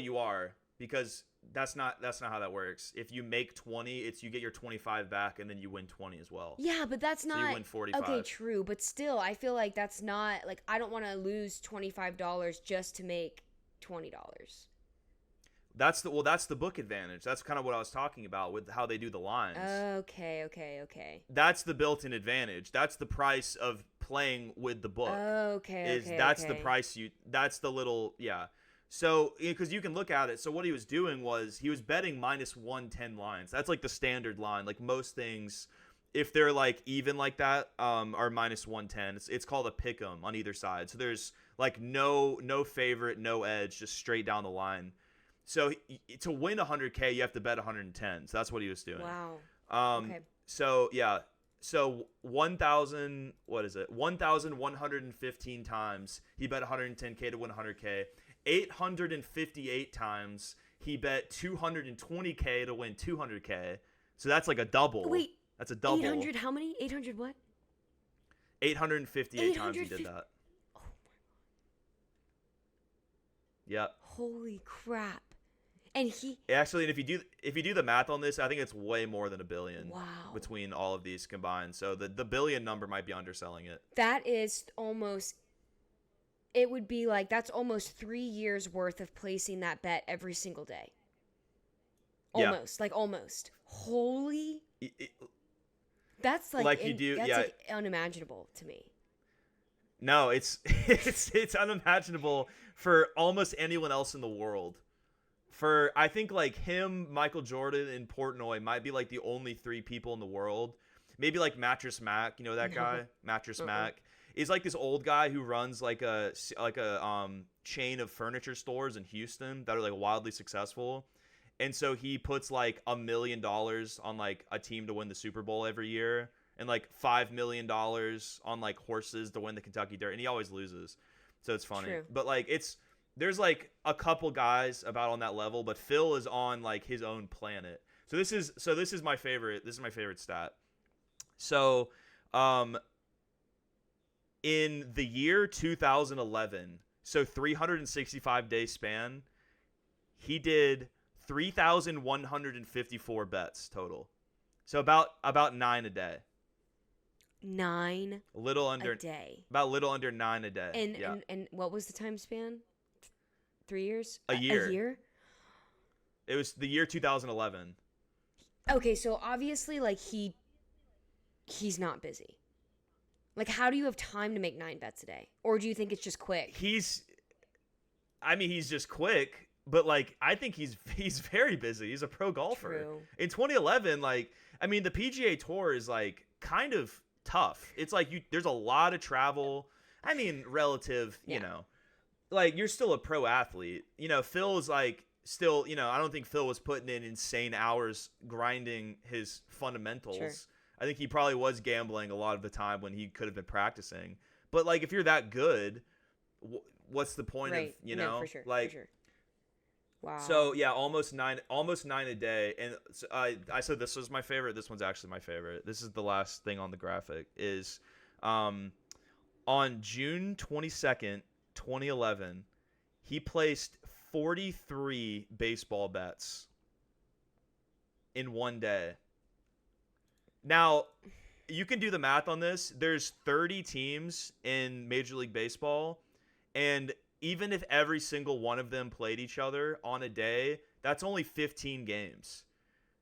you are, because that's not how that works. If you make 20, you get your 25 back, and then you win 20 as well. Yeah, but that's not. So you win 45. Okay, true, but still, I feel like that's not like I don't want to lose $25 just to make $20. That's the book advantage. That's kind of what I was talking about with how they do the lines. Okay. That's the built-in advantage. That's the price of playing with the book. That's the price that's the little, yeah. So, because you can look at it. So what he was doing was he was betting minus 110 lines. That's like the standard line. Like most things, if they're like even like that, are minus 110. It's called a pick'em on either side. So there's like no favorite, no edge, just straight down the line. So to win 100K, you have to bet 110. So that's what he was doing. Wow. Okay. So yeah. So 1,115 times he bet 110K to win 100K. 858 times he bet 220K to win 200K. So that's like a double. Wait. That's a double. 800 how many? 800 what? 858 times he did that. Oh my God. Yep. Holy crap. And he actually, and if you do the math on this, I think it's way more than $1 billion. Wow. Between all of these combined. So the billion number might be underselling it. That is almost, it would be like, that's almost 3 years worth of placing that bet every single day. Almost, like almost. Holy. That's like you do, that's yeah. like unimaginable to me. No, it's unimaginable for almost anyone else in the world. For, I think, like him, Michael Jordan, and Portnoy might be like the only 3 people in the world. Maybe like Mattress Mac, you know that guy? Mattress Mac is like this old guy who runs like a chain of furniture stores in Houston that are like wildly successful. And so he puts like $1 million on like a team to win the Super Bowl every year, and like $5 million on like horses to win the Kentucky Derby, and he always loses. So it's funny. True. But like there's like a couple guys about on that level, but Phil is on like his own planet. So this is my favorite stat. So in the year 2011, so 365 day span, he did 3,154 bets total. So about 9 a day. 9 a little under a day. About a little under 9 a day. And what was the time span? 3 years? A year. A year? It was the year 2011. Okay, so obviously like he's not busy. Like, how do you have time to make 9 bets a day? Or do you think it's just quick? He's just quick, but like I think he's very busy. He's a pro golfer. True. In 2011, like the PGA Tour is like kind of tough. It's like there's a lot of travel. Relative, you know. Like you're still a pro athlete. You know, Phil is like still, I don't think Phil was putting in insane hours grinding his fundamentals. Sure. I think he probably was gambling a lot of the time when he could have been practicing. But like if you're that good, what's the point right. of, you know, no, for sure, like, for sure. Wow. So yeah, almost nine a day. And so, I said this was my favorite. This one's actually my favorite. This is the last thing on the graphic is, on June 22nd, 2011, he placed 43 baseball bets in one day. Now, you can do the math on this. There's 30 teams in Major League Baseball, and even if every single one of them played each other on a day, that's only 15 games.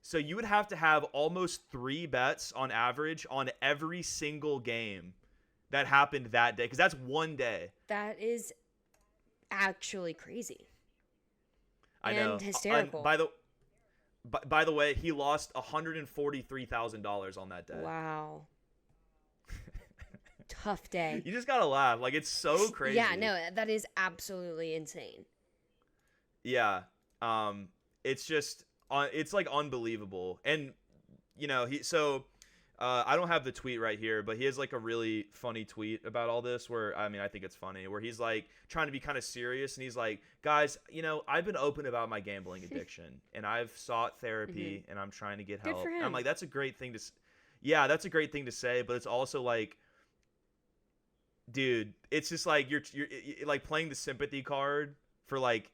So you would have to have almost 3 bets on average on every single game that happened that day, because that's one day. That is actually crazy. I know. And hysterical. By the way, he lost $143,000 on that day. Wow. Tough day. You just gotta laugh. Like, it's so crazy. Yeah, no, that is absolutely insane. Yeah. It's just, it's like unbelievable. And, you know, I don't have the tweet right here, but he has like a really funny tweet about all this where, I mean, I think it's funny, where he's like trying to be kind of serious. And he's like, guys, you know, I've been open about my gambling addiction and I've sought therapy and I'm trying to get help. Good for him. And I'm like, that's a great thing to say, but it's also like, dude, it's just like you're like playing the sympathy card for like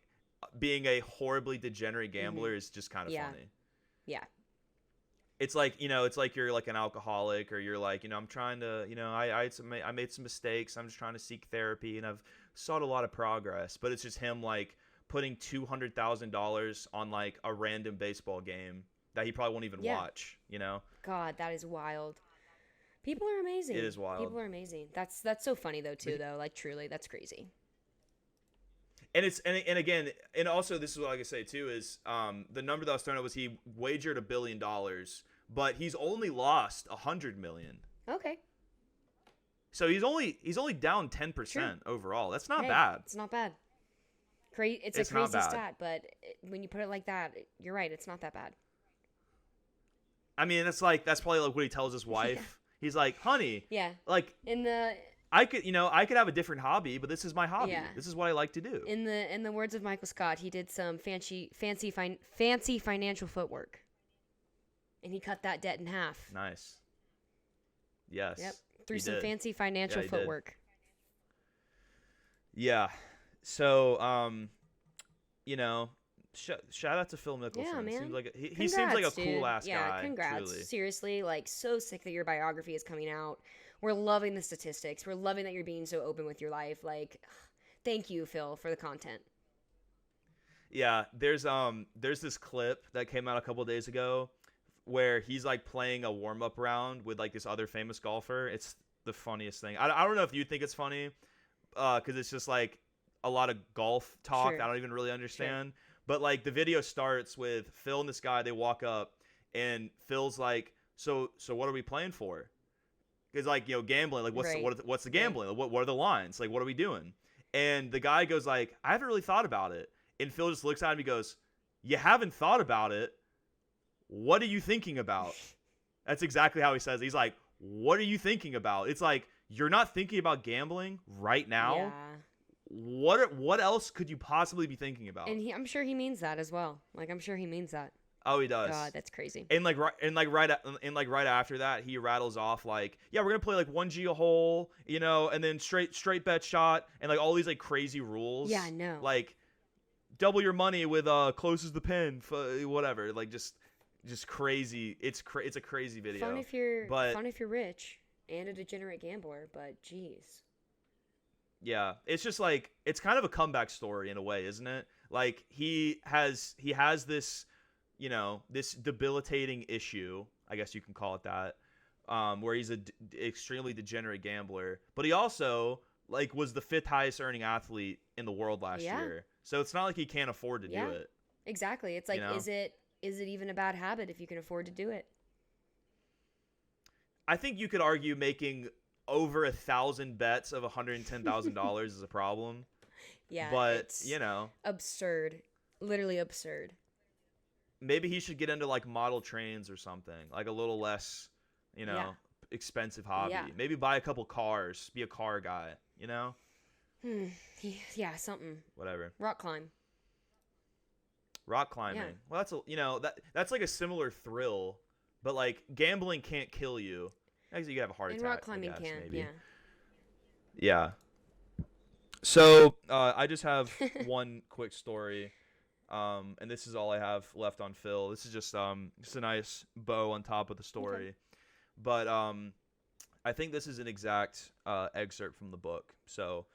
being a horribly degenerate gambler is just kind of funny. Yeah. It's like, you know, it's like you're like an alcoholic, or you're like, you know, I'm trying to, you know, I made some mistakes. I'm just trying to seek therapy and I've sought a lot of progress. But it's just him like putting $200,000 on like a random baseball game that he probably won't even watch, you know? God, that is wild. People are amazing. It is wild. People are amazing. That's so funny though too though. Like truly, that's crazy. And it's and again, and also this is what I can say too is the number that I was throwing out was he wagered $1 billion, but he's only lost $100 million. Okay. So he's only down 10% overall. That's not bad. It's not bad. It's a crazy stat, but when you put it like that, you're right. It's not that bad. I mean, that's probably like what he tells his wife. He's like, honey, like I could have a different hobby, but this is my hobby. Yeah. This is what I like to do. In the words of Michael Scott, he did some fancy financial footwork, and he cut that debt in half. Nice. Yes. Yep. Through some fancy financial footwork. Yeah. So, you know, shout out to Phil Mickelson. Yeah, man. Seems like he seems like a cool ass guy. Yeah, congrats. Truly. Seriously, like so sick that your biography is coming out. We're loving the statistics. We're loving that you're being so open with your life. Like, thank you, Phil, for the content. Yeah, there's this clip that came out a couple of days ago where he's like playing a warm-up round with like this other famous golfer. It's the funniest thing. I don't know if you think it's funny, because it's just like a lot of golf talk that I don't even really understand. Sure. But like the video starts with Phil and this guy. They walk up and Phil's like, so what are we playing for? Because like, you know, gambling, like what's the gambling? Like, what are the lines? Like, what are we doing? And the guy goes like, I haven't really thought about it. And Phil just looks at him and he goes, you haven't thought about it? What are you thinking about? That's exactly how he says it. He's like, what are you thinking about? It's like, you're not thinking about gambling right now? Yeah. What else could you possibly be thinking about? And I'm sure he means that as well. Like, I'm sure he means that. Oh, he does. God, that's crazy. And right after that, he rattles off like, yeah, we're gonna play like 1G a hole, you know, and then straight bet shot, and like all these like crazy rules. Yeah, no. Like, double your money with closes the pin, whatever. Like just crazy. It's a crazy video. Fun if you're rich and a degenerate gambler, but geez. Yeah, it's just like it's kind of a comeback story in a way, isn't it? Like he has this, you know, this debilitating issue, I guess you can call it that, where he's a extremely degenerate gambler, but he also like was the 5th highest earning athlete in the world last year. So it's not like he can't afford to do it. Exactly. It's like, you know? Is it even a bad habit if you can afford to do it? I think you could argue making over 1,000 bets of $110,000 is a problem. Yeah, but you know, absurd, literally absurd. Maybe he should get into like model trains or something, like a little less, you know, expensive hobby. Yeah. Maybe buy a couple cars, be a car guy, you know? Yeah, something. Whatever. Rock climb. Rock climbing. Yeah. Well, that's like a similar thrill, but like gambling can't kill you. Actually, you could have a heart And attack. rock climbing I guess, can. maybe. Yeah. Yeah. So I just have one quick story, and this is all I have left on Phil. This is just a nice bow on top of the story, Okay. but I think this is an exact excerpt from the book. So,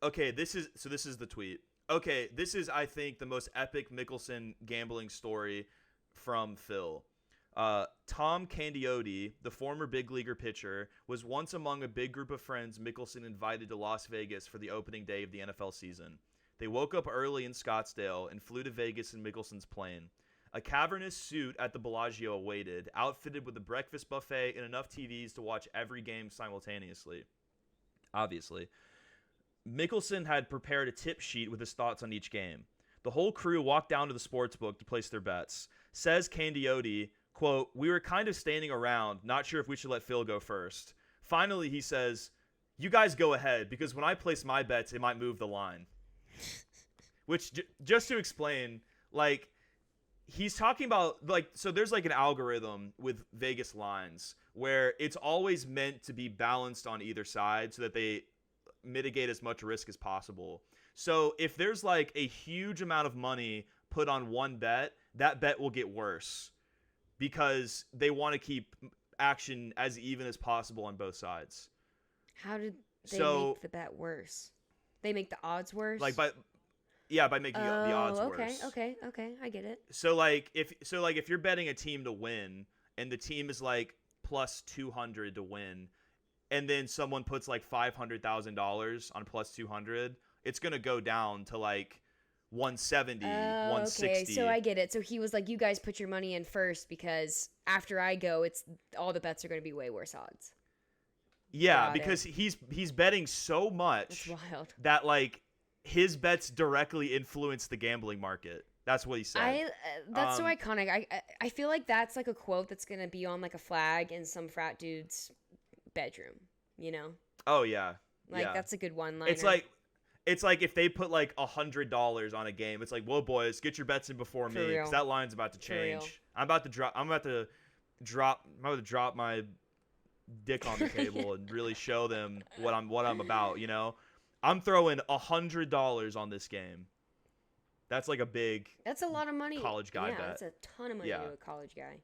okay, this is the tweet. Okay, this is, I think, the most epic Mickelson gambling story from Phil. Tom Candiotti, the former big leaguer pitcher, was once among a big group of friends Mickelson invited to Las Vegas for the opening day of the NFL season. They woke up early in Scottsdale and flew to Vegas in Mickelson's plane. A cavernous suite at the Bellagio awaited, outfitted with a breakfast buffet and enough TVs to watch every game simultaneously. Obviously. Mickelson had prepared a tip sheet with his thoughts on each game. The whole crew walked down to the sportsbook to place their bets. Says Candiotti, quote, "We were kind of standing around, not sure if we should let Phil go first. Finally, he says, 'You guys go ahead, because when I place my bets, it might move the line.'" Which, just to explain, like, he's talking about, like, so there's like an algorithm with Vegas lines where it's always meant to be balanced on either side so that they mitigate as much risk as possible. So if there's like a huge amount of money put on one bet, that bet will get worse because they want to keep action as even as possible on both sides. How did they make the bet worse? They make the odds worse? Like by making the odds worse. Okay, I get it. So like if you're betting a team to win and the team is like plus 200 to win, and then someone puts like $500,000 on plus 200, it's gonna go down to like 170, 160. Okay, so I get it. So he was like, "You guys put your money in first because after I go, it's all the bets are gonna be way worse odds." Yeah, because he's betting so much That's wild. that like his bets directly influence the gambling market. That's what he said. That's so iconic. I feel like that's like a quote that's gonna be on like a flag in some frat dude's bedroom. You know? Oh yeah. Like that's a good one-liner. It's like if they put like $100 on a game, it's like, "Whoa, boys, get your bets in before me, because that line's about to change. I'm about to drop my dick on the table and really show them what I'm about. You know, I'm throwing $100 on this game. That's like a big. That's a lot of money. College guy bet. That's a ton of money to a college guy.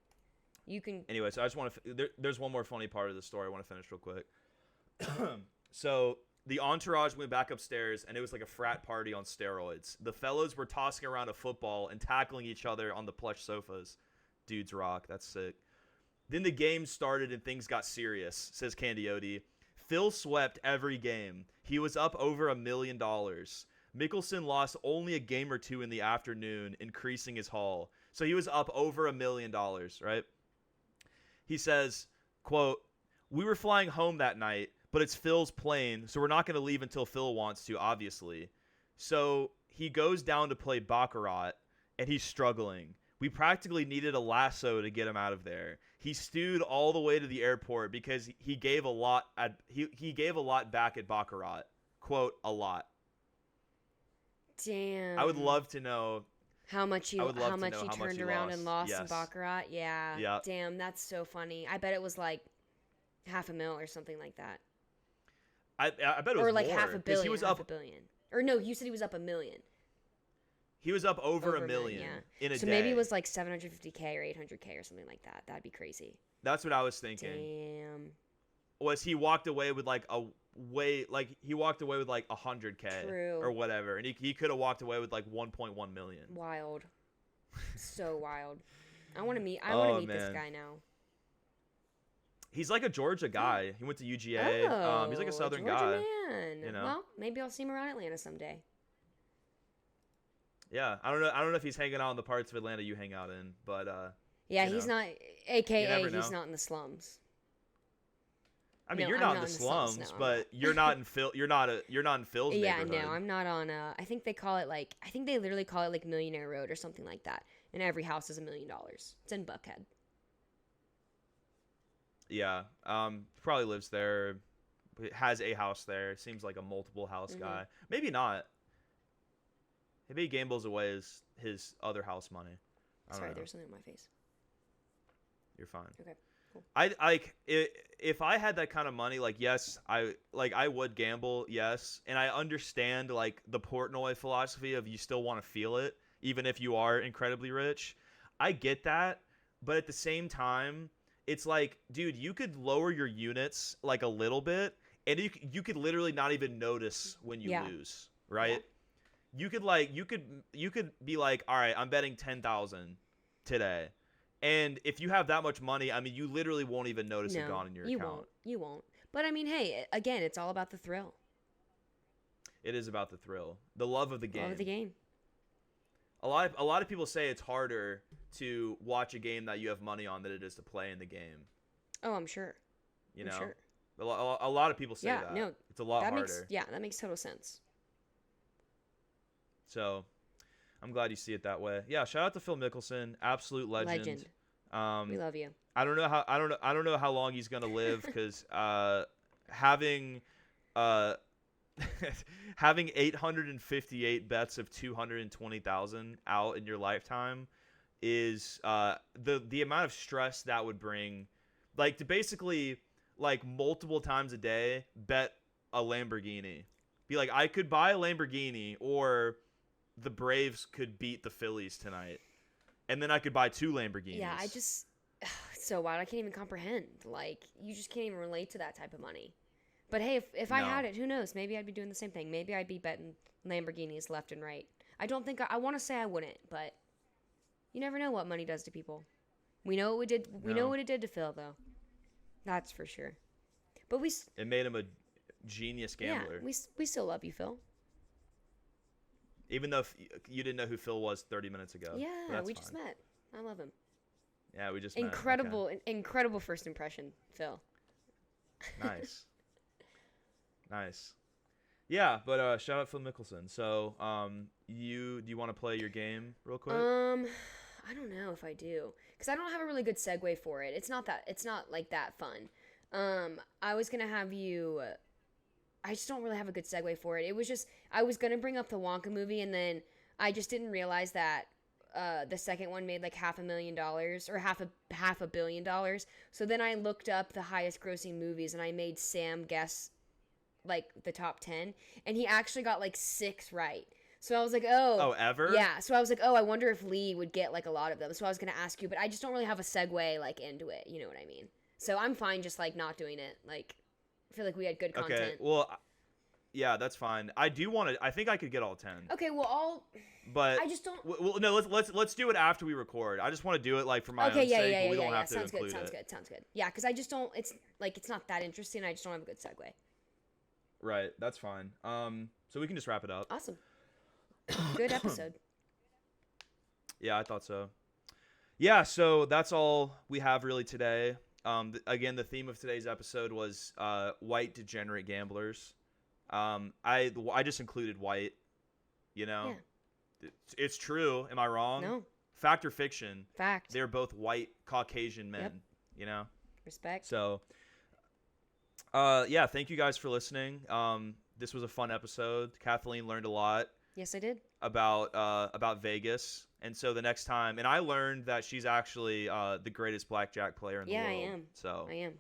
You can. Anyway, so I just want to. There's one more funny part of the story I want to finish real quick. So the entourage went back upstairs, and it was like a frat party on steroids. The fellows were tossing around a football and tackling each other on the plush sofas. Dudes rock. That's sick. Then the game started and things got serious, says Candiotti. Phil swept every game. He was up over $1 million. Mickelson lost only a game or two in the afternoon, increasing his haul. So he was up over $1 million, right? He says, quote, "We were flying home that night, but it's Phil's plane, so we're not going to leave until Phil wants to, obviously. So he goes down to play Baccarat, and he's struggling. We practically needed a lasso to get him out of there. He stewed all the way to the airport because he gave a lot he gave a lot back at Baccarat. Quote, a lot." Damn. I would love to know how much he turned around and lost yes. in Baccarat. Yeah. Yeah. Damn, that's so funny. I bet it was like $500,000 or something like that. I bet it was or like more, $500 million. He was $500 million. Or no, you said he was up $1 million. He was up over $1 million in a day. So maybe it was like $750K or $800K or something like that. That'd be crazy. That's what I was thinking. Damn. Was he walked away with like he walked away with like $100K or whatever, and he could have walked away with like $1.1 million. Wild. So wild. I want to meet this guy now. He's like a Georgia guy. He went to UGA. He's like a Southern Georgia guy. Man. You know? Well, maybe I'll see him around Atlanta someday. Yeah, I don't know if he's hanging out in the parts of Atlanta you hang out in, but yeah, he's not. AKA, he's know. not in the slums. I mean, you're not in the slums, no, but you're not in Phil. You're not in Phil's neighborhood. Yeah, no, I'm not on. I think they literally call it like Millionaire Road or something like that. And every house is $1 million. It's in Buckhead. Yeah. Probably lives there. Has a house there. Seems like a multiple house guy. Maybe not. Maybe he gambles away his other house money. Sorry, there's something on my face. You're fine. Okay. Cool. If I had that kind of money, like, yes, I would gamble, yes, and I understand like the Portnoy philosophy of you still want to feel it even if you are incredibly rich. I get that, but at the same time, it's like, dude, you could lower your units like a little bit, and you could literally not even notice when you lose, right? Yeah. You could be like, all right, I'm betting 10,000 today. And if you have that much money, I mean, you literally won't even notice it gone in your account. You won't. But I mean, hey, again, it's all about the thrill. It is about the thrill, the love of the game. Love of the game. A lot of people say it's harder to watch a game that you have money on than it is to play in the game. Oh, I'm sure. You know, sure. A lot of people say that. No, it's a lot harder. That makes total sense. So, I'm glad you see it that way. Yeah, shout out to Phil Mickelson, absolute legend. We love you. I don't know how long he's gonna live, because having 858 bets of 220,000 out in your lifetime is the amount of stress that would bring, like, to basically like multiple times a day bet a Lamborghini. Be like, I could buy a Lamborghini, or the Braves could beat the Phillies tonight, and then I could buy 2 Lamborghinis. Yeah, so wild. I can't even comprehend. Like, you just can't even relate to that type of money. But hey, if I had it, who knows? Maybe I'd be doing the same thing. Maybe I'd be betting Lamborghinis left and right. I don't think I want to say I wouldn't, but you never know what money does to people. We know what we did. We know what it did to Phil, though. That's for sure. But it made him a genius gambler. Yeah, we still love you, Phil. Even though you didn't know who Phil was 30 minutes ago. Yeah, we just met. I love him. Yeah, we just incredible, met. Okay. Incredible first impression, Phil. Nice. Nice. Yeah, but shout out Phil Mickelson. So, do you want to play your game real quick? I don't know if I do, because I don't have a really good segue for it. It's not like that fun. I was gonna have you. I just don't really have a good segue for it. It was just, I was gonna bring up the Wonka movie, and then I just didn't realize that the second one made like $500,000 or half a billion dollars. So then I looked up the highest grossing movies, and I made Sam guess like the top 10, and he actually got like 6 right. So I was like, oh, ever? Yeah. So I was like, oh, I wonder if Lee would get like a lot of them. So I was gonna ask you, but I just don't really have a segue like into it. You know what I mean? So I'm fine just like not doing it. Like, I feel like we had good content. Okay. Well, yeah, that's fine. I think I could get all 10. Okay. Well, But I just don't. Well, no. Let's do it after we record. I just want to do it like for my own sake. But we don't have to include it. Sounds good. Yeah, because I just don't. It's not that interesting. I just don't have a good segue. Right. That's fine. So we can just wrap it up. Awesome. Good episode. Yeah, I thought so. Yeah, so that's all we have really today. Again, the theme of today's episode was white degenerate gamblers. I just included white. You know, it's true. Am I wrong? No. Fact or fiction? Fact. They're both white Caucasian men. Yep. You know. Respect. So, yeah, thank you guys for listening. This was a fun episode. Kathleen learned a lot. Yes, I did. About Vegas. And so the next time, and I learned that she's actually the greatest blackjack player in the world. Yeah, I am. So I am.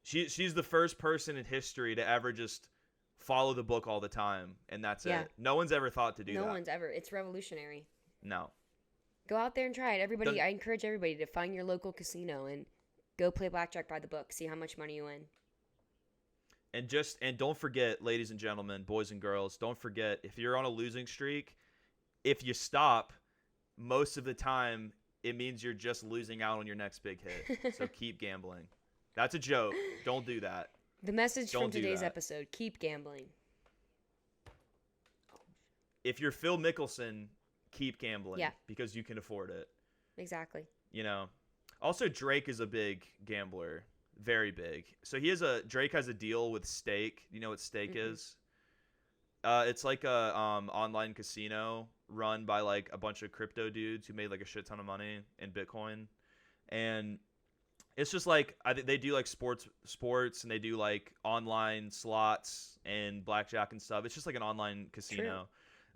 She's the first person in history to ever just follow the book all the time, and that's it. No one's ever thought to do that. No one's ever. It's revolutionary. No. Go out there and try it. Everybody, I encourage everybody to find your local casino and go play blackjack by the book. See how much money you win. And don't forget, ladies and gentlemen, boys and girls, don't forget, if you're on a losing streak, if you stop, most of the time it means you're just losing out on your next big hit. So keep gambling. That's a joke. Don't do that. The message from today's episode: keep gambling. If you're Phil Mickelson, keep gambling. Yeah. Because you can afford it. Exactly. You know. Also, Drake is a big gambler. Very big. So Drake has a deal with Stake. You know what Stake is? It's like a online casino run by like a bunch of crypto dudes who made like a shit ton of money in Bitcoin. And It's just like they do like sports, and they do like online slots and blackjack and stuff. It's just like an online casino.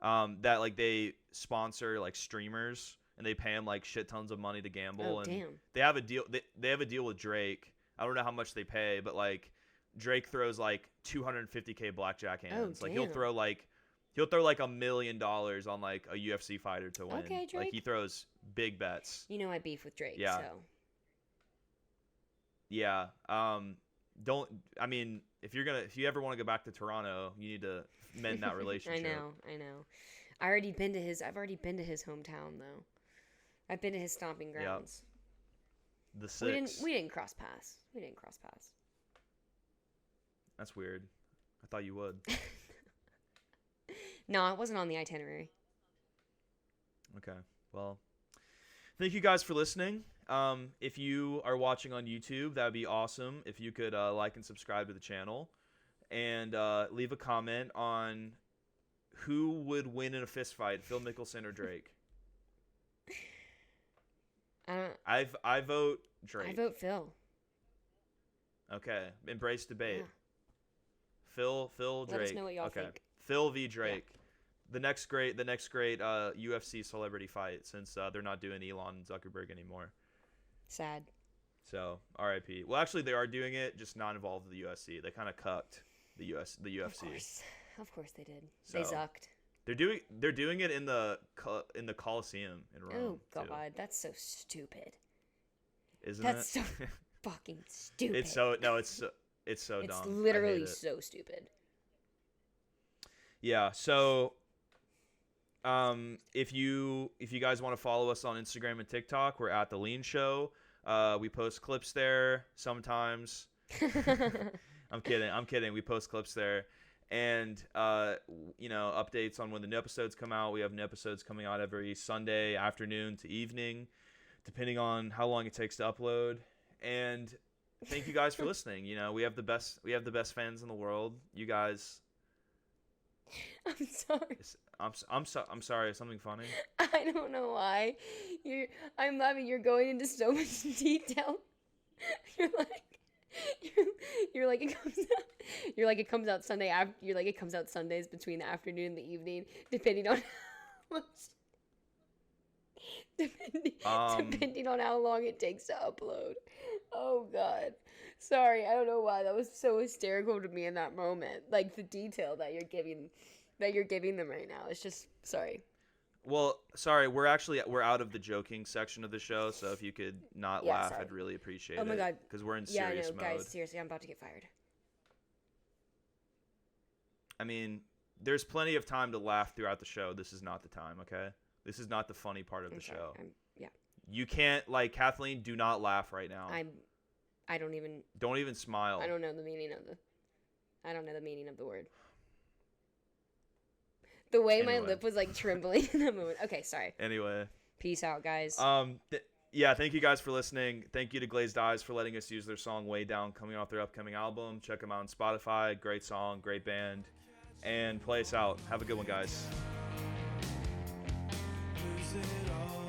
That like they sponsor like streamers and they pay them like shit tons of money to gamble. And damn. They have a deal. They have a deal with Drake. I don't know how much they pay, but like Drake throws like 250K blackjack hands. Like he'll throw like $1 million on like a UFC fighter to win. Okay, Drake. Like he throws big bets. You know I beef with Drake. Yeah. So. Yeah. If you ever want to go back to Toronto, you need to mend that relationship. I know. I've already been to his hometown though. I've been to his stomping grounds. Yep. The Six. We didn't cross paths. That's weird. I thought you would. No, it wasn't on the itinerary. Okay. Well, thank you guys for listening. If you are watching on YouTube, that would be awesome if you could like and subscribe to the channel and leave a comment on who would win in a fist fight, Phil Mickelson or Drake. I vote Drake. I vote Phil. Okay, embrace debate. Yeah. Phil, Drake. Let us know what y'all think. Phil v Drake. Yeah. The next great UFC celebrity fight, since they're not doing Elon and Zuckerberg anymore. Sad. So RIP. Well, actually, they are doing it, just not involved with the UFC. They kind of cucked the UFC. Of course they did. So, they zucked. They're doing it in the Coliseum in Rome. Oh God, too. that's so stupid. Isn't that's it? So fucking stupid. It's so dumb. It's I literally hate it. so stupid. Yeah. So, if you guys want to follow us on Instagram and TikTok, we're at the Leen Show. We post clips there sometimes. I'm kidding. We post clips there. And, updates on when the new episodes come out. We have new episodes coming out every Sunday afternoon to evening, depending on how long it takes to upload. And thank you guys for listening. We have the best fans in the world. You guys. I'm sorry. I'm sorry. Is something funny? I don't know why. I'm laughing. You're going into so much detail. You're like it comes out. You're like it comes out Sunday after. You're like it comes out Sundays between the afternoon and the evening, depending on how much. Depending on how long it takes to upload. Oh God. Sorry, I don't know why that was so hysterical to me in that moment. Like the detail that you're giving them right now. It's just sorry. Well, sorry, we're out of the joking section of the show, so if you could not laugh, sorry. I'd really appreciate it. Oh my God. Because we're in serious mode. Guys, seriously, I'm about to get fired. I mean, there's plenty of time to laugh throughout the show. This is not the time, okay? This is not the funny part of the show. You can't, Kathleen, do not laugh right now. Don't even smile. I don't know the meaning of the word. The way my lip was trembling in that moment. Okay, sorry. Anyway. Peace out, guys. Thank you guys for listening. Thank you to Glazed Eyes for letting us use their song Way Down coming off their upcoming album. Check them out on Spotify. Great song, great band. And play us out. Have a good one, guys. Lose it all.